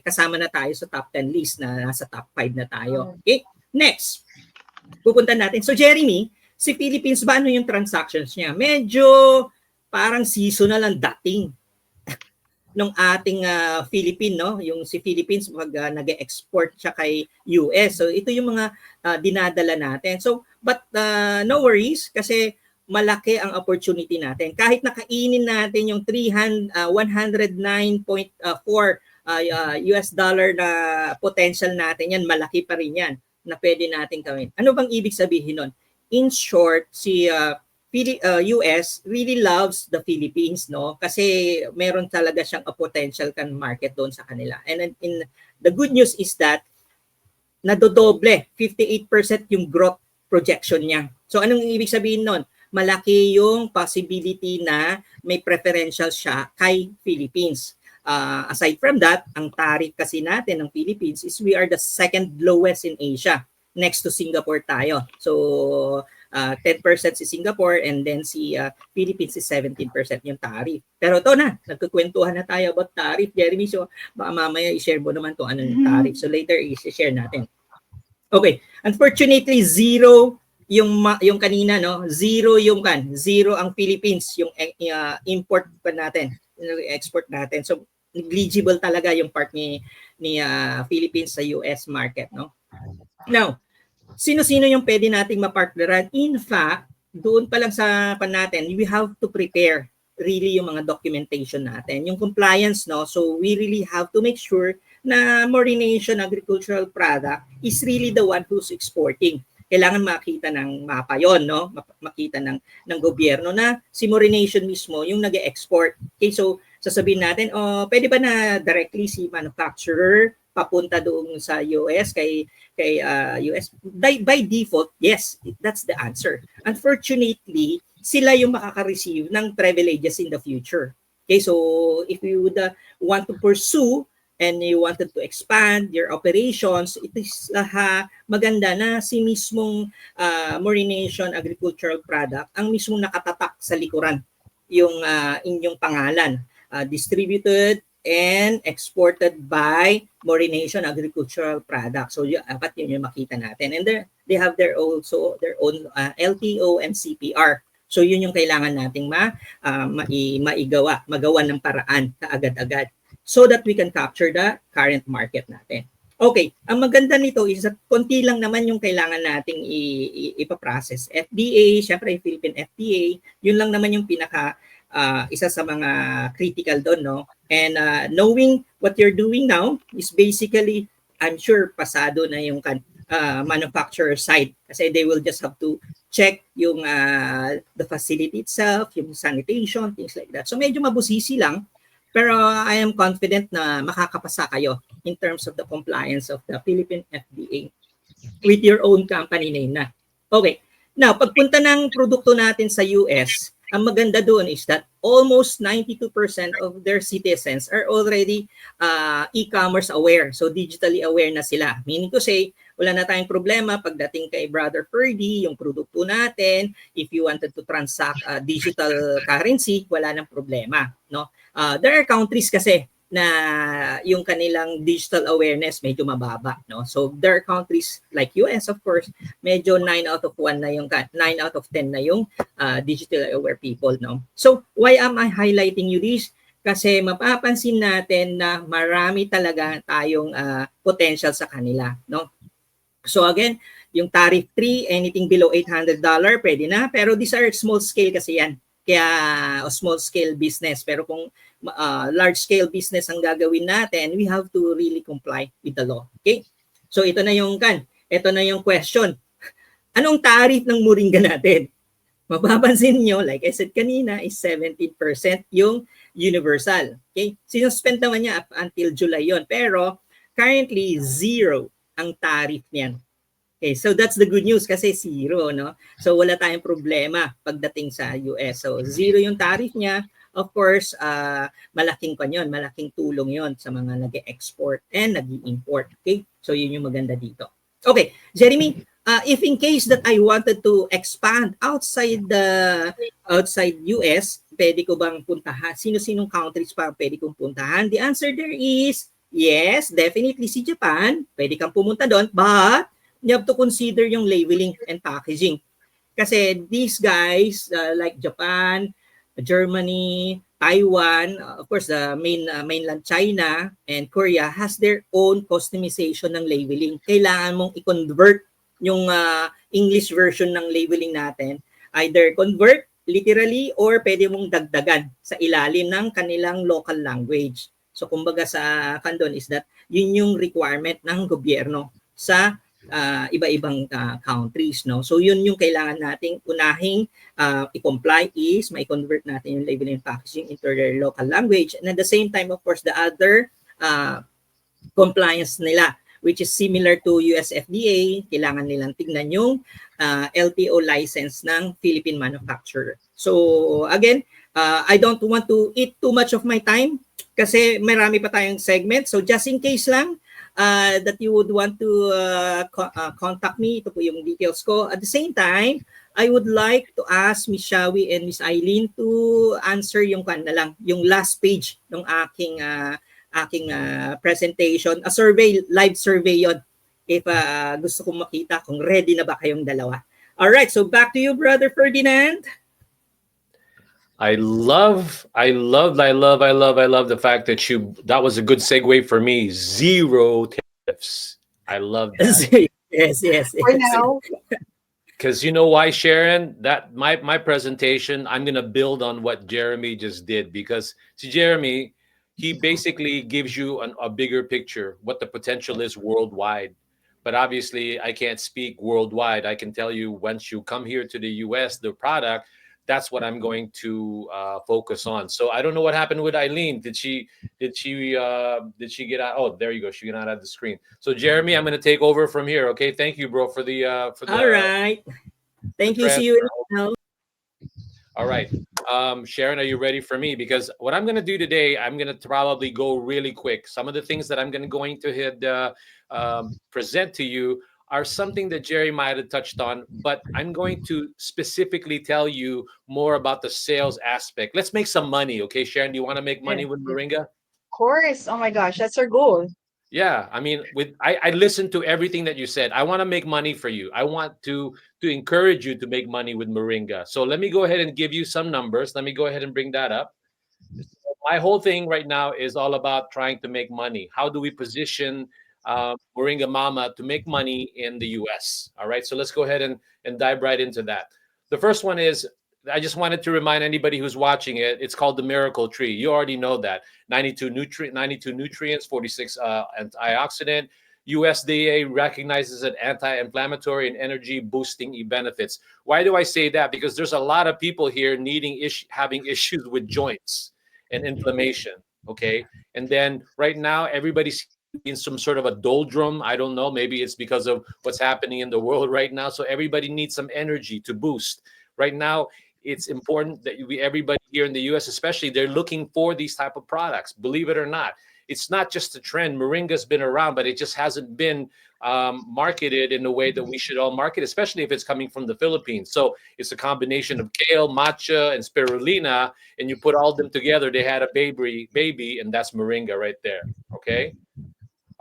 kasama na tayo sa top 10 list na nasa top 5 na tayo. Okay? Next, pupunta natin. So Jeremy, si Philippines, ba ano yung transactions niya? Medyo parang seasonal ang dating ng ating Philippine, no? Yung si Philippines pag nag-export siya kay US. So ito yung mga dinadala natin. So but no worries kasi malaki ang opportunity natin. Kahit nakainin natin yung 109.4 US dollar na potential natin, yan, malaki pa rin yan na pwede natin gawin. Ano bang ibig sabihin nun? In short, si US really loves the Philippines, no? Kasi meron talaga siyang a potential kan market doon sa kanila. And in the good news is that nadodoble, 58% yung growth projection niya. So anong ibig sabihin nun? Malaki yung possibility na may preferential siya kay Philippines. Aside from that, ang tariff kasi natin ng Philippines is we are the second lowest in Asia. Next to Singapore tayo. So 10% si Singapore and then si Philippines is 17% yung tariff. Pero ito na, nagkukwentuhan na tayo about tariff, Jeremy. So baka mamaya i-share mo naman kung ano yung tariff. So later i-share natin. Okay, unfortunately zero yung kanina, no? Zero ang Philippines, yung import pa natin, export natin. So negligible talaga yung part ni Philippines sa US market, no? Now, sino-sino yung pwede nating mapartneran? In fact, doon pa lang sa natin, we have to prepare really yung mga documentation natin, yung compliance, no? So we really have to make sure na Morination Agricultural Product is really the one who's exporting. Kailangan makita ng mapa yon, no? Makita ng gobyerno na si Morination mismo yung nag-export. Okay, so sasabihin natin, pwede ba na directly si manufacturer papunta doon sa US kay US? By default, yes, that's the answer. Unfortunately, sila yung makaka-receive ng privileges in the future. Okay, so if you would want to pursue and you wanted to expand your operations, it is maganda na si mismong Morination Agricultural Product ang mismong nakatatak sa likuran yung inyong pangalan. Distributed and exported by Morination Agricultural Products. So apat yun yung makita natin. And they have their own LTO and CPR. So yun yung kailangan nating magawa ng paraan kaagad-agad so that we can capture the current market natin. Okay, ang maganda nito is that konti lang naman yung kailangan nating ipaprocess. FDA, syempre Philippine FDA, yun lang naman yung pinaka isa sa mga critical doon, no? And knowing what you're doing now is basically, I'm sure pasado na yung manufacturer side kasi they will just have to check yung the facility itself, yung sanitation, things like that. So medyo mabusisi lang, pero I am confident na makakapasa kayo in terms of the compliance of the Philippine FDA with your own company name na. Okay, now pagpunta ng produkto natin sa US, ang maganda doon is that almost 92% of their citizens are already e-commerce aware. So digitally aware na sila. Meaning to say, wala na tayong problema pagdating kay Brother Ferdy, yung produkto natin, if you wanted to transact digital currency, wala nang problema, no? There are countries kasi na yung kanilang digital awareness medyo mababa, no? So there are countries like US, of course, medyo 9 out of 10 na yung digital aware people, no? So why am I highlighting you this? Kasi mapapansin natin na marami talaga tayong potential sa kanila, no? So again, yung tariff 3, anything below $800 pwede na, pero these are small scale kasi yan. Kaya small scale business, pero kung large scale business ang gagawin natin, we have to really comply with the law. Okay? So ito na yung question. Anong tariff ng moringa natin? Mapapansin nyo, like I said kanina, is 17% yung universal. Okay? Sinuspend naman niya up until July yon, pero currently zero ang tariff niyan. Okay, so that's the good news kasi zero, no? So wala tayong problema pagdating sa US. So zero yung tariff niya. Of course, malaking tulong yon sa mga nag-export and nag-import. Okay? So yun yung maganda dito. Okay, Jeremy, if in case that I wanted to expand outside US, pwede ko bang puntahan? Sino-sinong countries pa pwede kong puntahan? The answer there is yes, definitely si Japan. Pwede kang pumunta doon, but you have to consider yung labeling and packaging. Kasi these guys like Japan, Germany, Taiwan, of course the mainland China and Korea has their own customization ng labeling. Kailangan mong i-convert yung English version ng labeling natin either convert literally or pwede mong dagdagan sa ilalim ng kanilang local language. So kumbaga sa kandon is that yun yung requirement ng gobyerno sa iba-ibang countries, no? So yun yung kailangan nating unahing i-comply is mai-convert natin yung labeling and packaging into their local language, and at the same time of course the other compliance nila, which is similar to US FDA, kailangan nilang tignan yung LTO license ng Philippine manufacturer. So again, I don't want to eat too much of my time kasi marami pa tayong segment. So just in case lang that you would want to contact me, ito po yung details ko. At the same time, I would like to ask Miss Shawie and Miss Aileen to answer yung yung last page ng aking presentation, a survey, live survey yon. If gusto kong makita kung ready na ba kayong dalawa. All right, so back to you, Brother Ferdinand. I love the fact that that was a good segue for me. 0 tariffs. I love that. yes. For now. Because you know why, Sharon? That my presentation, I'm gonna build on what Jeremy just did, because see, Jeremy, he basically gives you a bigger picture, what the potential is worldwide. But obviously, I can't speak worldwide. I can tell you once you come here to the US, the product, that's what I'm going to focus on. So I don't know what happened with Aileen. Did she get out? Oh, there you go. She got out of the screen. So Jeremy, I'm going to take over from here. Okay. Thank you, bro, for the All right. Thank you. See you now. All right. Sharon, are you ready for me? Because what I'm going to do today, I'm going to probably go really quick. Some of the things that I'm going to present to you are something that Jerry might have touched on, but I'm going to specifically tell you more about the sales aspect. Let's make some money, okay, Sharon? Do you want to make money with Moringa? Of course. Oh my gosh, that's our goal. Yeah, I mean, I listened to everything that you said. I want to make money for you. I want to encourage you to make money with Moringa. So let me go ahead and give you some numbers. Let me go ahead and bring that up. My whole thing right now is all about trying to make money. How do we position Moringa Mama to make money in the US? All right, so let's go ahead and dive right into that. The first one is, I just wanted to remind anybody who's watching it, it's called the Miracle Tree. You already know that. 92 nutrients, 46 antioxidant. USDA recognizes it anti-inflammatory and energy boosting benefits. Why do I say that? Because there's a lot of people here having issues with joints and inflammation, okay? And then right now, everybody's in some sort of a doldrum. I don't know. Maybe it's because of what's happening in the world right now. So everybody needs some energy to boost. Right now, it's important that everybody here in the US, especially, they're looking for these type of products. Believe it or not, it's not just a trend. Moringa's been around, but it just hasn't been marketed in the way that we should all market, especially if it's coming from the Philippines. So it's a combination of kale, matcha, and spirulina, and you put all of them together, they had a baby, and that's Moringa right there. Okay.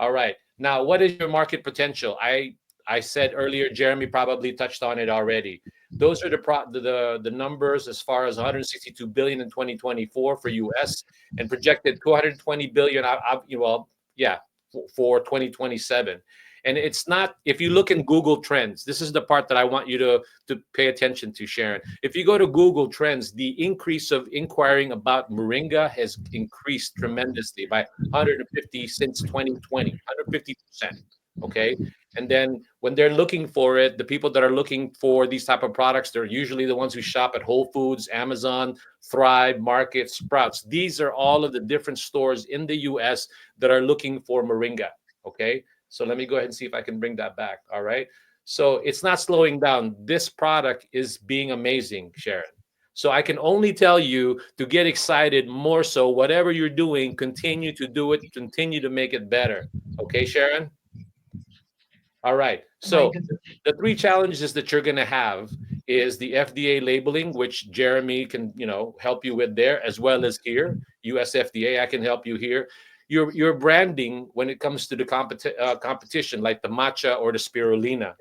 All right. Now, what is your market potential? I said earlier, Jeremy probably touched on it already. Those are the numbers as far as 162 billion in 2024 for US and projected 220 billion. For 2027. And it's not, if you look in Google Trends, this is the part that I want you to pay attention to, Sharon. If you go to Google Trends, the increase of inquiring about Moringa has increased tremendously by 150 since 2020, 150%. Okay. And then when they're looking for it, the people that are looking for these type of products, they're usually the ones who shop at Whole Foods, Amazon, Thrive, Market, Sprouts. These are all of the different stores in the US that are looking for Moringa. Okay. So let me go ahead and see if I can bring that back. All right. So it's not slowing down. This product is being amazing, Sharon. So I can only tell you to get excited more so. Whatever you're doing, continue to do it. Continue to make it better. Okay, Sharon? All right. So the 3 challenges that you're going to have is the FDA labeling, which Jeremy can, help you with there, as well as here, US FDA. I can help you here. Your branding when it comes to the competition, like the matcha or the spirulina,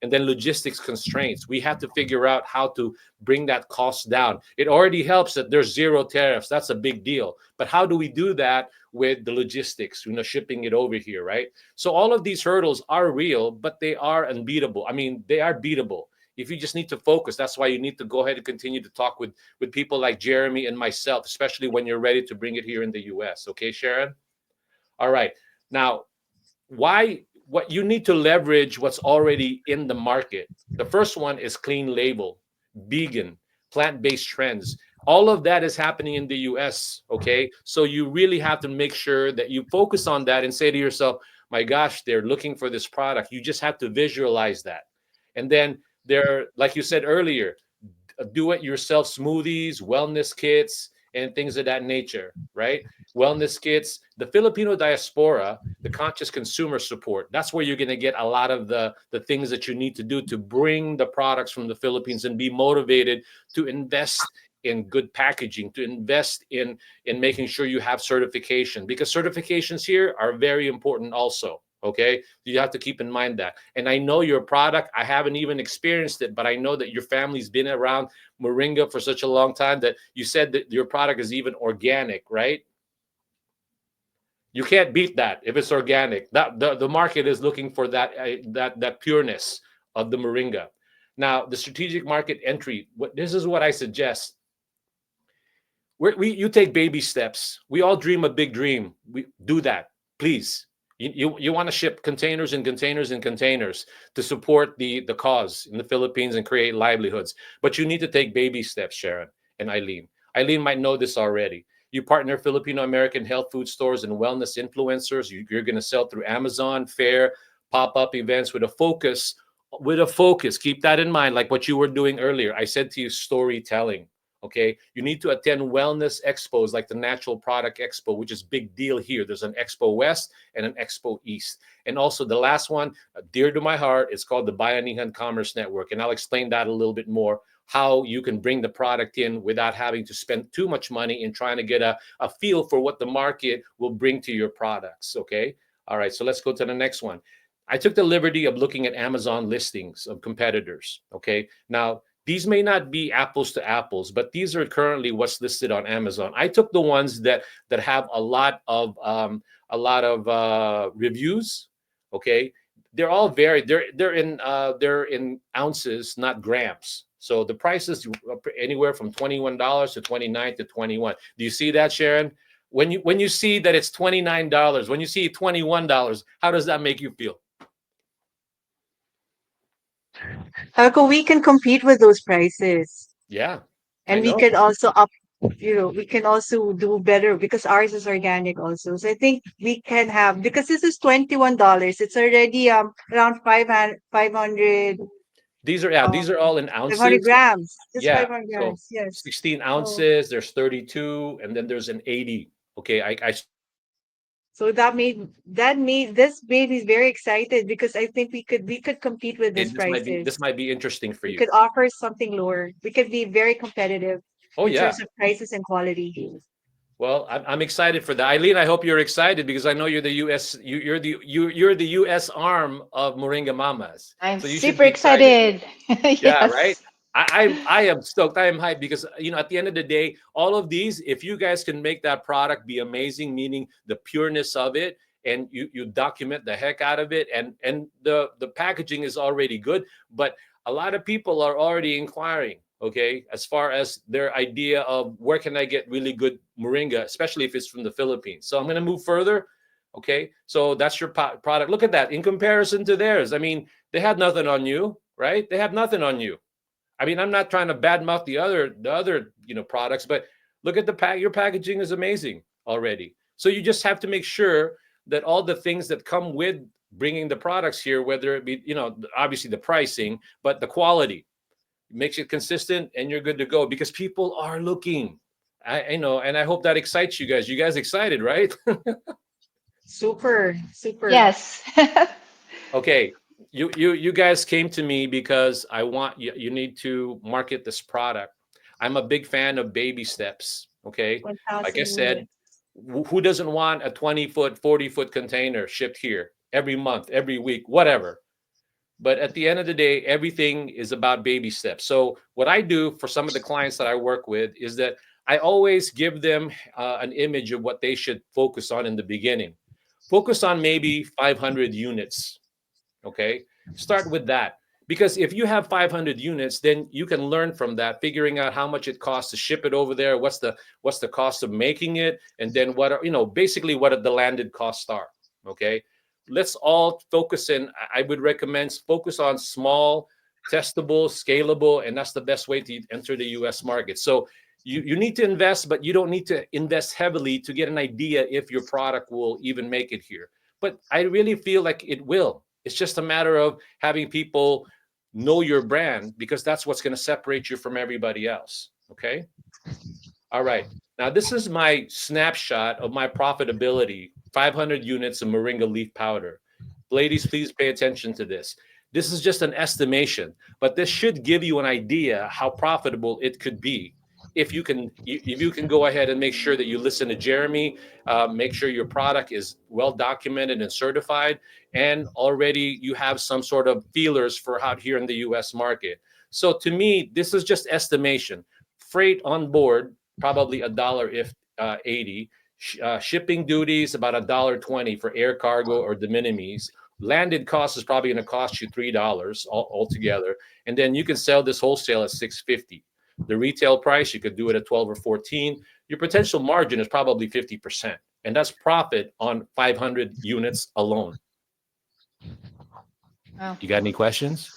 and then logistics constraints. We have to figure out how to bring that cost down. It already helps that there's 0 tariffs. That's a big deal. But how do we do that with the logistics, shipping it over here, right? So all of these hurdles are real, but they are unbeatable. I mean, they are beatable. if you just need to focus, that's why you need to go ahead and continue to talk with people like Jeremy and myself, especially when you're ready to bring it here in the US. Okay, Sharon? All right. Now, what you need to leverage what's already in the market. The first one is clean label, vegan, plant-based trends. All of that is happening in the US, okay? So you really have to make sure that you focus on that and say to yourself, my gosh, they're looking for this product. You just have to visualize that. And then there, like you said earlier, do-it-yourself smoothies, wellness kits, and things of that nature, right? Wellness kits, the Filipino diaspora, the conscious consumer support. That's where you're going to get a lot of the things that you need to do to bring the products from the Philippines and be motivated to invest in good packaging, to invest in making sure you have certification, because certifications here are very important also. Okay, you have to keep in mind that. And I know your product, I haven't even experienced it, but I know that your family's been around Moringa for such a long time that you said that your product is even organic, right? You can't beat that if it's organic. That the market is looking for that that pureness of the Moringa. Now, the strategic market entry. This is what I suggest. You take baby steps. We all dream a big dream. We do that, please. You want to ship containers and containers and containers to support the cause in the Philippines and create livelihoods. But you need to take baby steps, Sharon and Aileen. Eileen might know this already. You partner Filipino American health food stores and wellness influencers. You're going to sell through Amazon, Fair, pop-up events with a focus. With a focus. Keep that in mind, like what you were doing earlier. I said to you, storytelling. Okay, you need to attend wellness expos like the Natural Product Expo, which is big deal here. There's an Expo West and an Expo East. And also the last one, dear to my heart, it's called the Bayanihan Commerce Network. And I'll explain that a little bit more, how you can bring the product in without having to spend too much money in trying to get a feel for what the market will bring to your products. Okay, all right, so let's go to the next one. I took the liberty of looking at Amazon listings of competitors. Okay, now these may not be apples to apples, but these are currently what's listed on Amazon. I took the ones that have a lot of reviews. Okay, they're all varied. They're in ounces, not grams. So the prices anywhere from $21 to $29 to $21. Do you see that, Sharon? When you see that it's $29, when you see $21, how does that make you feel? How come we can compete with those prices? Yeah, And I we know. could also we can also do better because ours is organic also. So I think we can have, because this is $21, it's already around 500 These are all in 500 ounces. grams. Just Yeah. 500 So grams, yes. 16 So ounces, there's 32, and then there's an 80. Okay, so this made me very excited because I think we could compete with these prices. this might be interesting for We you. could offer something lower. We could be very competitive Oh in yeah. terms of prices and quality. Well, I'm excited for that. Eileen, I hope you're excited because I know you're the US you're the US arm of Moringa Mommas. I'm So you should super be excited. excited. Yeah, right. Yes. I am stoked. I am hyped because at the end of the day, all of these, if you guys can make that product be amazing, meaning the pureness of it, and you document the heck out of it, and the packaging is already good, but a lot of people are already inquiring. Okay, as far as their idea of where can I get really good moringa, especially if it's from the Philippines. So I'm going to move further. Okay, so that's your product. Look at that in comparison to theirs. I mean, they have nothing on you, right? They have nothing on you. I mean, I'm not trying to badmouth the other products, but look at your packaging is amazing already. So you just have to make sure that all the things that come with bringing the products here, whether it be obviously the pricing, but the quality makes it consistent, and you're good to go because people are looking. I know, and I hope that excites you guys. You guys excited, right? Super, super. Yes. Okay, you guys came to me because I want you need to market this product. I'm a big fan of baby steps. Okay, like I 1,000 said, units. who doesn't want a 20-foot, 40-foot container shipped here every month, every week, whatever? But at the end of the day, everything is about baby steps. So what I do for some of the clients that I work with is that I always give them an image of what they should focus on in the beginning. Focus on maybe 500 units. Okay, start with that. Because if you have 500 units, then you can learn from that, figuring out how much it costs to ship it over there, what's the cost of making it, and then what are, basically what the landed costs are. Okay, let's all focus in. I would recommend focus on small, testable, scalable, and that's the best way to enter the US market. So you need to invest, but you don't need to invest heavily to get an idea if your product will even make it here. But I really feel like it will. It's just a matter of having people know your brand, because that's what's going to separate you from everybody else. Okay. All right. Now, this is my snapshot of my profitability, 500 units of Moringa leaf powder. Ladies, please pay attention to this. This is just an estimation, but this should give you an idea how profitable it could be. If you can go ahead and make sure that you listen to Jeremy, make sure your product is well documented and certified, and already you have some sort of feelers for out here in the US market. So to me, this is just estimation. Freight on board, probably $1 if 80. Shipping duties about $1.20 for air cargo or de minimis. Landed cost is probably going to cost you $3 altogether, and then you can sell this wholesale at $6.50. The retail price, you could do it at 12 or 14. Your potential margin is probably 50%, and that's profit on 500 units alone. Wow. You got any questions?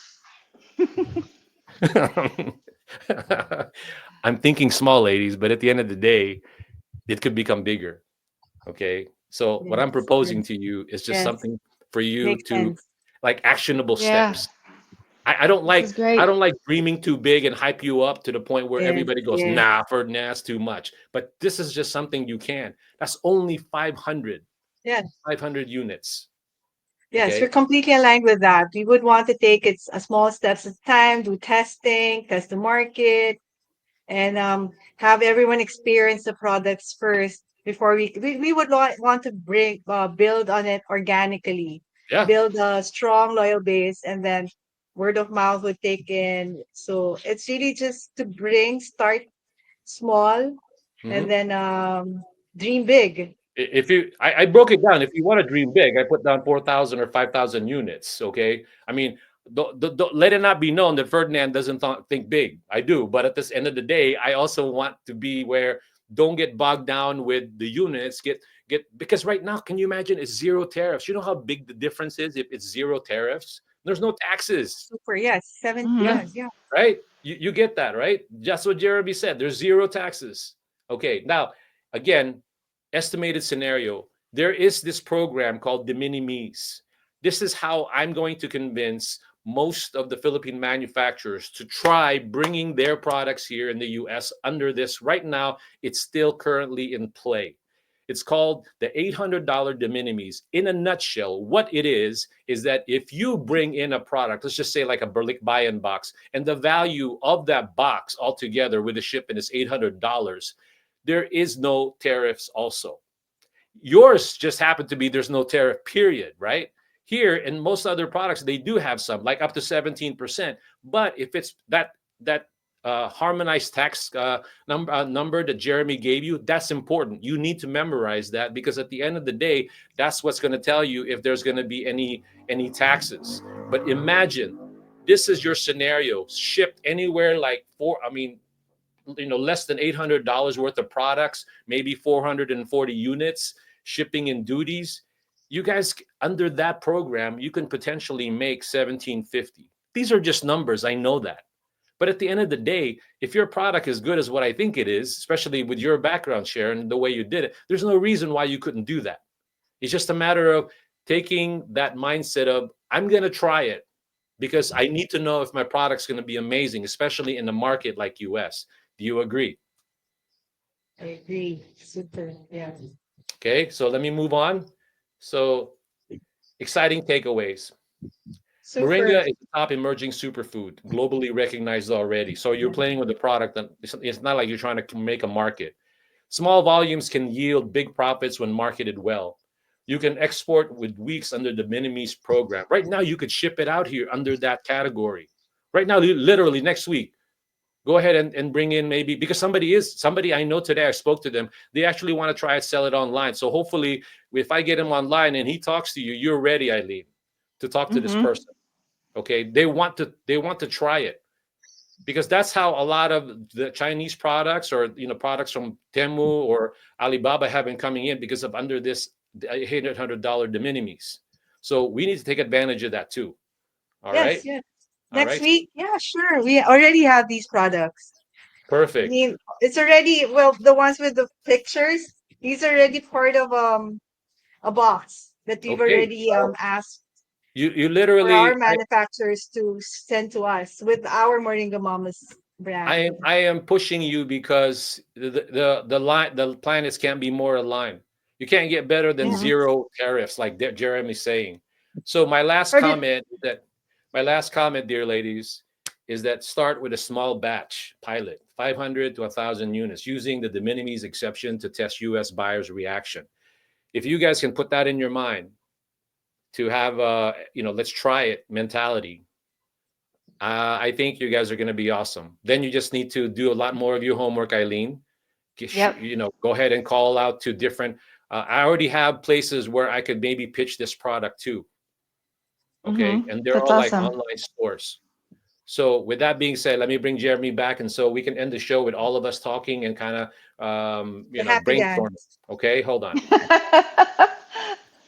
I'm thinking small, ladies, but at the end of the day, it could become bigger. Okay. So what I'm proposing to you is just something for you Makes to sense. like actionable Yeah. steps. I don't This is great. like dreaming too big and hype you up to the point where Yes, everybody goes, yes. nah, Ferdinand's too much. But this is just something you can. That's only 500 Yeah. 500 units. Yes, Okay. we're completely aligned with that. We would want to take it a small steps at a time, do testing, test the market, and have everyone experience the products first before we would want to build on it organically, Yeah. build a strong loyal base, and then word of mouth would take in. So it's really just to start small, and Mhm. then dream big. If you, I broke it down. If you want to dream big, I put down 4,000 or 5,000 units. Okay. I mean, let it not be known that Ferdinand doesn't think big. I do. But at this end of the day, I also want to be where don't get bogged down with the units. Because right now, can you imagine it's zero tariffs? You know how big the difference is if it's zero tariffs? There's no taxes. Super, yes, Yeah. yes, yeah. Right? You get that, right? Just what Jeremy said. There's zero taxes. Okay. Now, again, estimated scenario. There is this program called de minimis. This is how I'm going to convince most of the Philippine manufacturers to try bringing their products here in the US under this. Right now, it's still currently in play. It's called the $800 de minimis. In a nutshell, what it is that if you bring in a product, let's just say like a Berlick buy-in box, and the value of that box altogether with the shipping is $800, there is no tariffs also. Yours just happened to be there's no tariff, period, right? Here in most other products, they do have some, like up to 17%. But if it's that harmonized tax number that Jeremy gave you, that's important. You need to memorize that, because at the end of the day, that's what's going to tell you if there's going to be any taxes. But imagine this is your scenario, shipped anywhere like less than $800 worth of products, maybe 440 units, shipping and duties. You guys, under that program, you can potentially make $1,750. These are just numbers. I know that. But at the end of the day, if your product is good as what I think it is, especially with your background, Sharon, the way you did it, there's no reason why you couldn't do that. It's just a matter of taking that mindset of, I'm going to try it because I need to know if my product's going to be amazing, especially in a market like US. Do you agree? I agree. Super, yeah. Okay, so let me move on. So, exciting takeaways. Super. Moringa is the top emerging superfood, globally recognized already. So you're playing with the product, and it's not like you're trying to make a market. Small volumes can yield big profits when marketed well. You can export with weeks under the minimis program. Right now, you could ship it out here under that category. Right now, literally next week, go ahead and bring in, maybe because somebody I know today, I spoke to them, they actually want to try and sell it online. So hopefully if I get him online and he talks to you, you're ready, Aileen, to talk to this person. Okay, they want to try it, because that's how a lot of the Chinese products, or products from Temu or Alibaba, have been coming in, because of under this $800 de minimis. So we need to take advantage of that too. All Yes, right, yes. all Next right, week, yeah, sure. We already have these products. I perfect. mean, it's already, well, the ones with the pictures, these are already part of a box that we've Okay, already so asked you for our literally, manufacturers to send to us with our Moringa Mamas brand. I am pushing you, because the planets can't be more aligned. You can't get better than Yeah. zero tariffs, like Jeremy's saying. So Heard it. my last comment, dear ladies, is that start with a small batch pilot, 500 to 1,000 units, using the de minimis exception to test U.S. buyers' reaction. If you guys can put that in your mind, to have let's try it mentality, I think you guys are going to be awesome. Then you just need to do a lot more of your homework, Eileen. Yep. Go ahead and call out to different. I already have places where I could maybe pitch this product to. Okay, and they're That's all like awesome. online stores. So with that being said, let me bring Jeremy back, and so we can end the show with all of us talking and kind of The happy brainstorming. dance. Okay, hold on.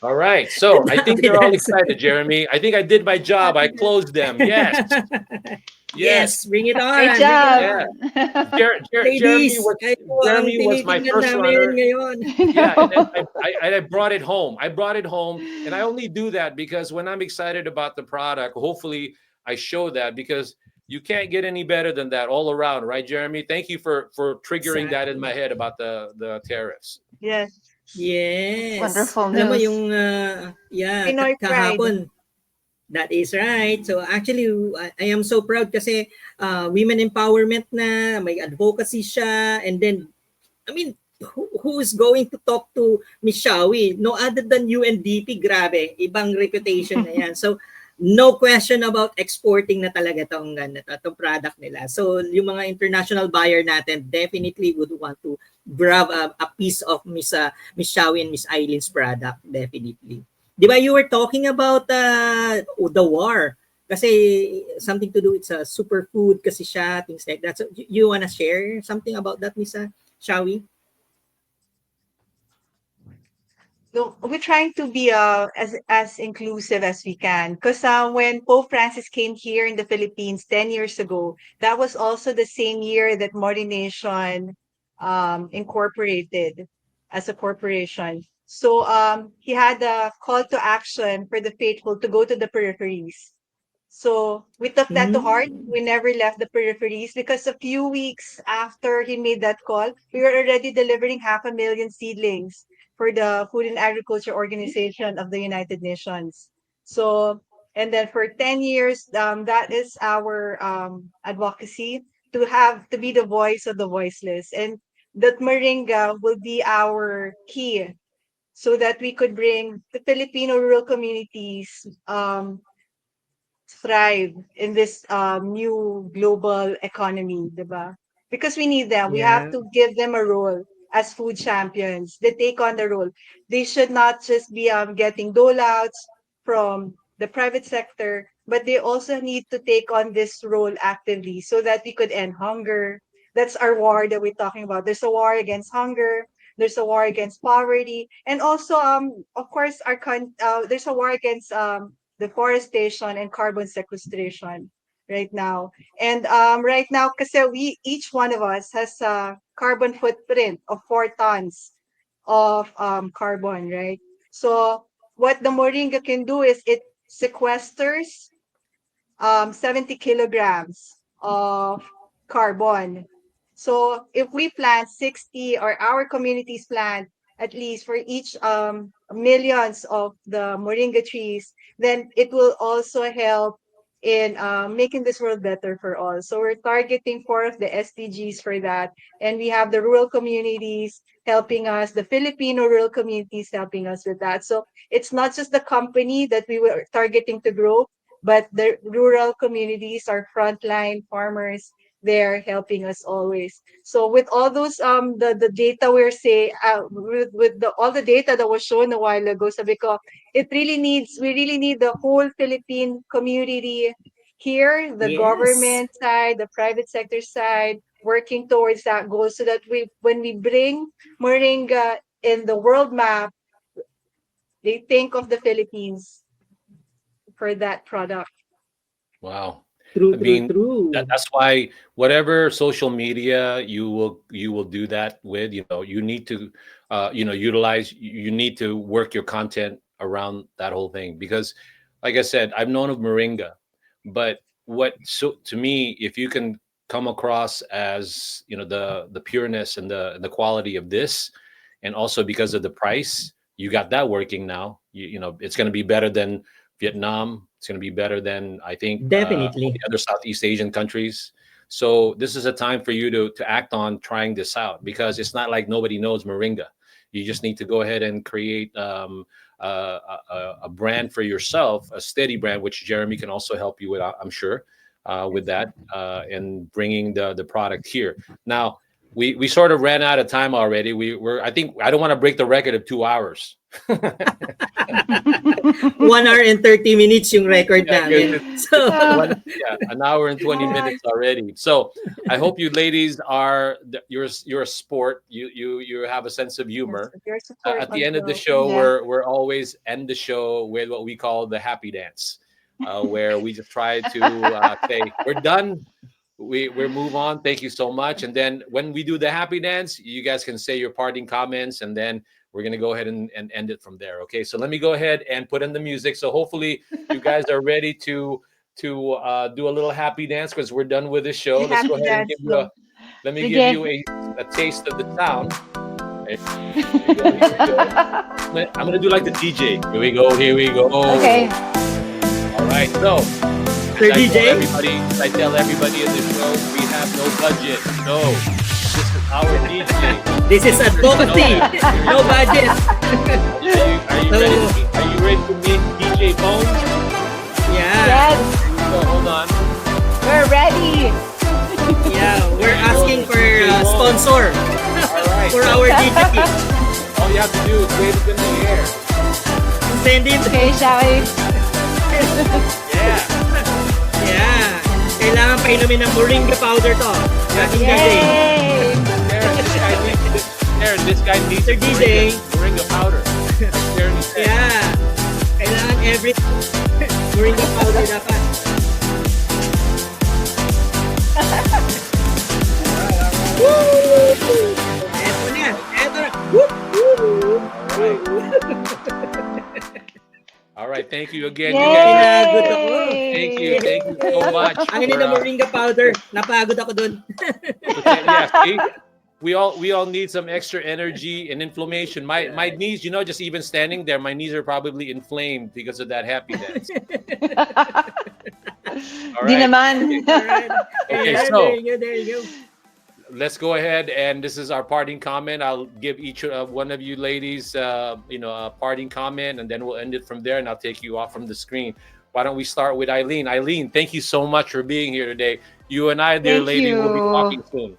All right. So I think Happy they're all dance. excited, Jeremy. I think I did my job. I Happy dance. closed them. Yes. Yes. Yes, bring it Great on, bring it job. Yeah. on. Jeremy Ladies, was kayo po ang Jeremy was my tinitingnan first namin runner. ngayon. I Yeah, and then know. I brought it home. I brought it home, and I only do that because when I'm excited about the product, hopefully I show that, because you can't get any better than that all around, right, Jeremy? Thank you for triggering that in my Exactly. head about the tariffs. Yes. Yes. Wonderful Alam mo news. yung, yeah, Pinoy pride. kahapon, that is right. So actually, I am so proud kasi women empowerment na, may advocacy siya, and then, I mean, who is going to talk to Miss Shawie? No other than UNDP, grabe, ibang reputation na yan. So, no question about exporting na talaga tong product nila. So, yung mga international buyer natin definitely would want to grab a piece of Miss Shawie and Miss Eileen's product, definitely. Di ba you were talking about the war? Kasi something to do with superfood kasi siya, things like that. So, you wanna share something about that, Miss Shawie? So we're trying to be as inclusive as we can. Because when Pope Francis came here in the Philippines 10 years ago, that was also the same year that Morination incorporated as a corporation. So he had a call to action for the faithful to go to the peripheries. So we took that to heart. Mm. We never left the peripheries because a few weeks after he made that call, we were already delivering 500,000 seedlings for the Food and Agriculture Organization of the United Nations. So, and then for 10 years, that is our advocacy to be the voice of the voiceless. And that Moringa will be our key so that we could bring the Filipino rural communities thrive in this new global economy, diba? Because we need them. We have Yeah. to give them a role as food champions. They take on the role. They should not just be getting dole outs from the private sector, but they also need to take on this role actively so that we could end hunger. That's our war that we're talking about. There's a war against hunger. There's a war against poverty, and also, of course, there's a war against deforestation and carbon sequestration right now. And right now, kasi each one of us has a carbon footprint of 4 tons of carbon, right? So what the Moringa can do is it sequesters 70 kilograms of carbon. So if we plant 60, or our communities plant at least for each millions of the moringa trees, then it will also help in making this world better for all. So we're targeting 4 of the SDGs for that. And we have the rural communities helping us, the Filipino rural communities helping us with that. So it's not just the company that we were targeting to grow, but the rural communities, our frontline farmers, there helping us always. So with all those the data with the all the data that was shown a while ago, sabi ko, we really need the whole Philippine community here, the Yes. government side, the private sector side, working towards that goal so that when we bring Moringa in the world map, they think of the Philippines for that product. Wow. True, I true, mean, true. that's why whatever social media you will do that with, you need to utilize, you need to work your content around that whole thing, because like I said, I've known of Moringa, but what, so to me, if you can come across as, the pureness and the quality of this, and also because of the price, you got that working now. It's going to be better than Vietnam. It's going to be better than, I think, all the Definitely. other Southeast Asian countries. So this is a time for you to act on trying this out, because it's not like nobody knows Moringa. You just need to go ahead and create a brand for yourself, a steady brand, which Jeremy can also help you with, I'm sure, with that, and bringing the product here. Now, we sort of ran out of time already. I think I don't want to break the record of 2 hours. 1 hour and 30 minutes yung record Yeah, because namin. it's So, an hour and 20 Hi. minutes already. So I hope you ladies you're a sport. You have a sense of Yes, humor. with your support At the as end of the well. show, Yeah. we're always end the show with what we call the happy dance, where we just try to say we're done. We move on. Thank you so much. And then when we do the happy dance, you guys can say your parting comments, and then we're gonna go ahead and end it from there. Okay. So let me go ahead and put in the music. So hopefully you guys are ready to do a little happy dance, because we're done with this show. The Let's go happy ahead and dance flow. let me give Sige. you a taste of the sound. There you go. Here we go. I'm gonna do like the DJ. Here we go. Here we go. Okay. All right. So Sir DJ? as I tell everybody in the show, we have no budget. No, this is our DJ. this is advocacy. No budget. Are you ready to meet DJ Bones? Yeah. Yes, So hold on. we're ready. Yeah. We're asking for a sponsor All right. for our DJ. All you have to do is wave it in the air. Send it. Okay, Shawie. Yeah. Yeah. Kailangan painumin ng Moringa powder to. Ating DJ. Yay! Aaron, this guy needs Mr. DJ. Moringa powder. Aaron, he said. Yeah. Kailangan every Moringa powder dapat. Woo! Eto na. Eto na. Woo! All right. Thank you again. Yay! You guys. Pinagod ako. Thank you. Thank you so much. Ang hindi na Moringa powder. Napagod ako dun. Yeah, see? We all need some extra energy and inflammation. My knees, just even standing there, my knees are probably inflamed because of that happy dance. All Di right. naman. Alright. Okay, Yeah, so- there you go. Let's go ahead, and this is our parting comment. I'll give each one of you ladies, a parting comment, and then we'll end it from there, and I'll take you off from the screen. Why don't we start with Aileen? Aileen, thank you so much for being here today. You and I, dear Thank lady, will be you. talking soon.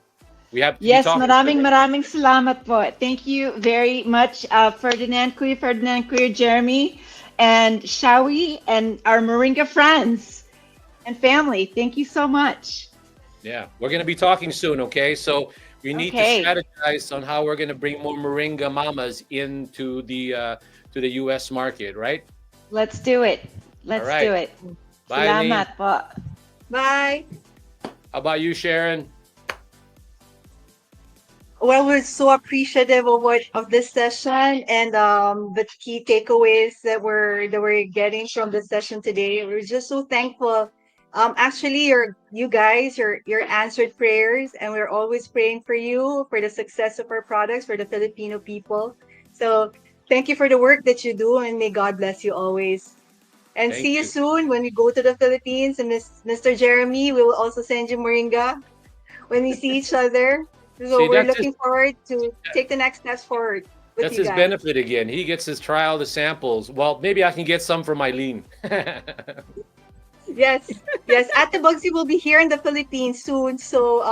We have to be Yes, talking maraming salamat po. Thank you very much, Ferdinand, Kuya Jeremy, and Shawie, and our Moringa friends and family. Thank you so much. Yeah, we're going to be talking soon, okay? So we need Okay. to strategize on how we're going to bring more Moringa Mommas into the U.S. market, right? Let's do it. Let's All right. do it. Bye, Aileen. Salamat po. Bye. How about you, Sharon? Well, we're so appreciative of this session and the key takeaways that we're getting from the session today. We're just so thankful. Actually, you guys, your answered prayers, and we're always praying for you for the success of our products for the Filipino people. So thank you for the work that you do, and may God bless you always. And Thank see you you. soon when we go to the Philippines. And Mr. Jeremy, we will also send you Moringa when we see each other. So See, we're that's looking forward to take the next steps forward with That's you his guys. benefit again. He gets his trial, the samples. Well, maybe I can get some from Aileen. Yes, yes. Ate Bugsy will be here in the Philippines soon, so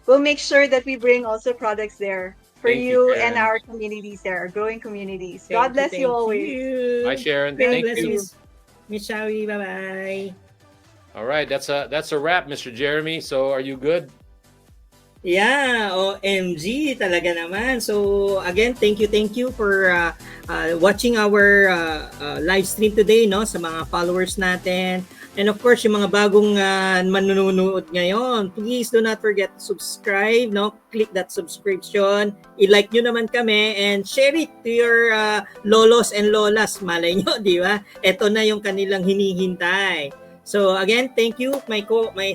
we'll make sure that we bring also products there for Thank you, you and Sharon. our communities there, our growing communities. God bless you Thank always. Bye, you. Sharon. God Thank Thank bless you. you. Miss Shawie. Bye-bye. All right, that's a wrap, Mr. Jeremy. So, are you good? Yeah, OMG talaga naman. So again, thank you for watching our live stream today, no, sa mga followers natin. And of course, yung mga bagong manunood ngayon, please do not forget to subscribe, no? Click that subscription. I-like nyo naman kami and share it to your lolos and lolas. Malay nyo, di ba? Ito na yung kanilang hinihintay. So again, thank you my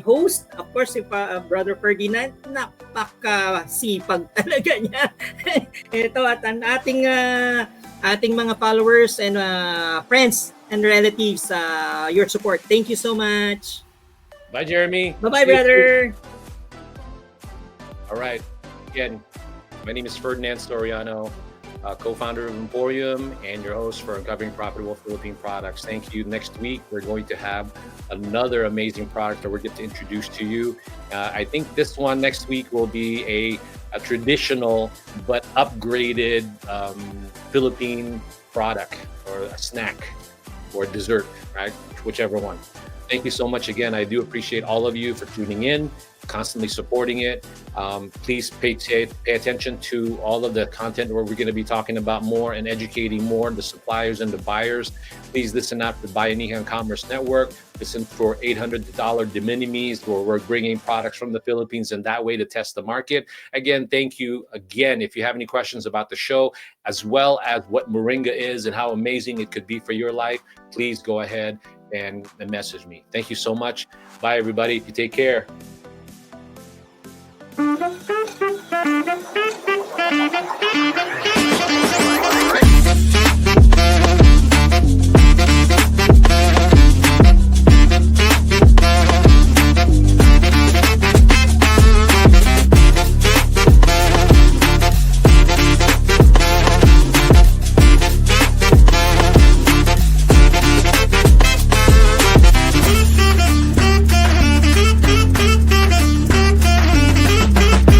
host, of course si Brother Ferdinand, napaka-sipag talaga niya. Ito at ang ating mga followers and friends and relatives, your support. Thank you so much. Bye, Jeremy. Bye-bye, See you. brother. All right. Again, my name is Ferdinand Soriano, co-founder of Emporium and your host for Uncovering Profitable Philippine Products. Thank you. Next week, we're going to have another amazing product that we're going to introduce to you. I think this one next week will be a traditional but upgraded Philippine product or a snack or dessert, right? Whichever one. Thank you so much again. I do appreciate all of you for tuning in, constantly supporting it. Please pay attention to all of the content where we're going to be talking about more and educating more the suppliers and the buyers. Please listen out to Bayanihan Commerce Network. Listen for $800 de minimis, where we're bringing products from the Philippines and that way to test the market. Again, thank you again. If you have any questions about the show, as well as what Moringa is and how amazing it could be for your life, please go ahead and message me. Thank you so much. Bye, everybody. You take care.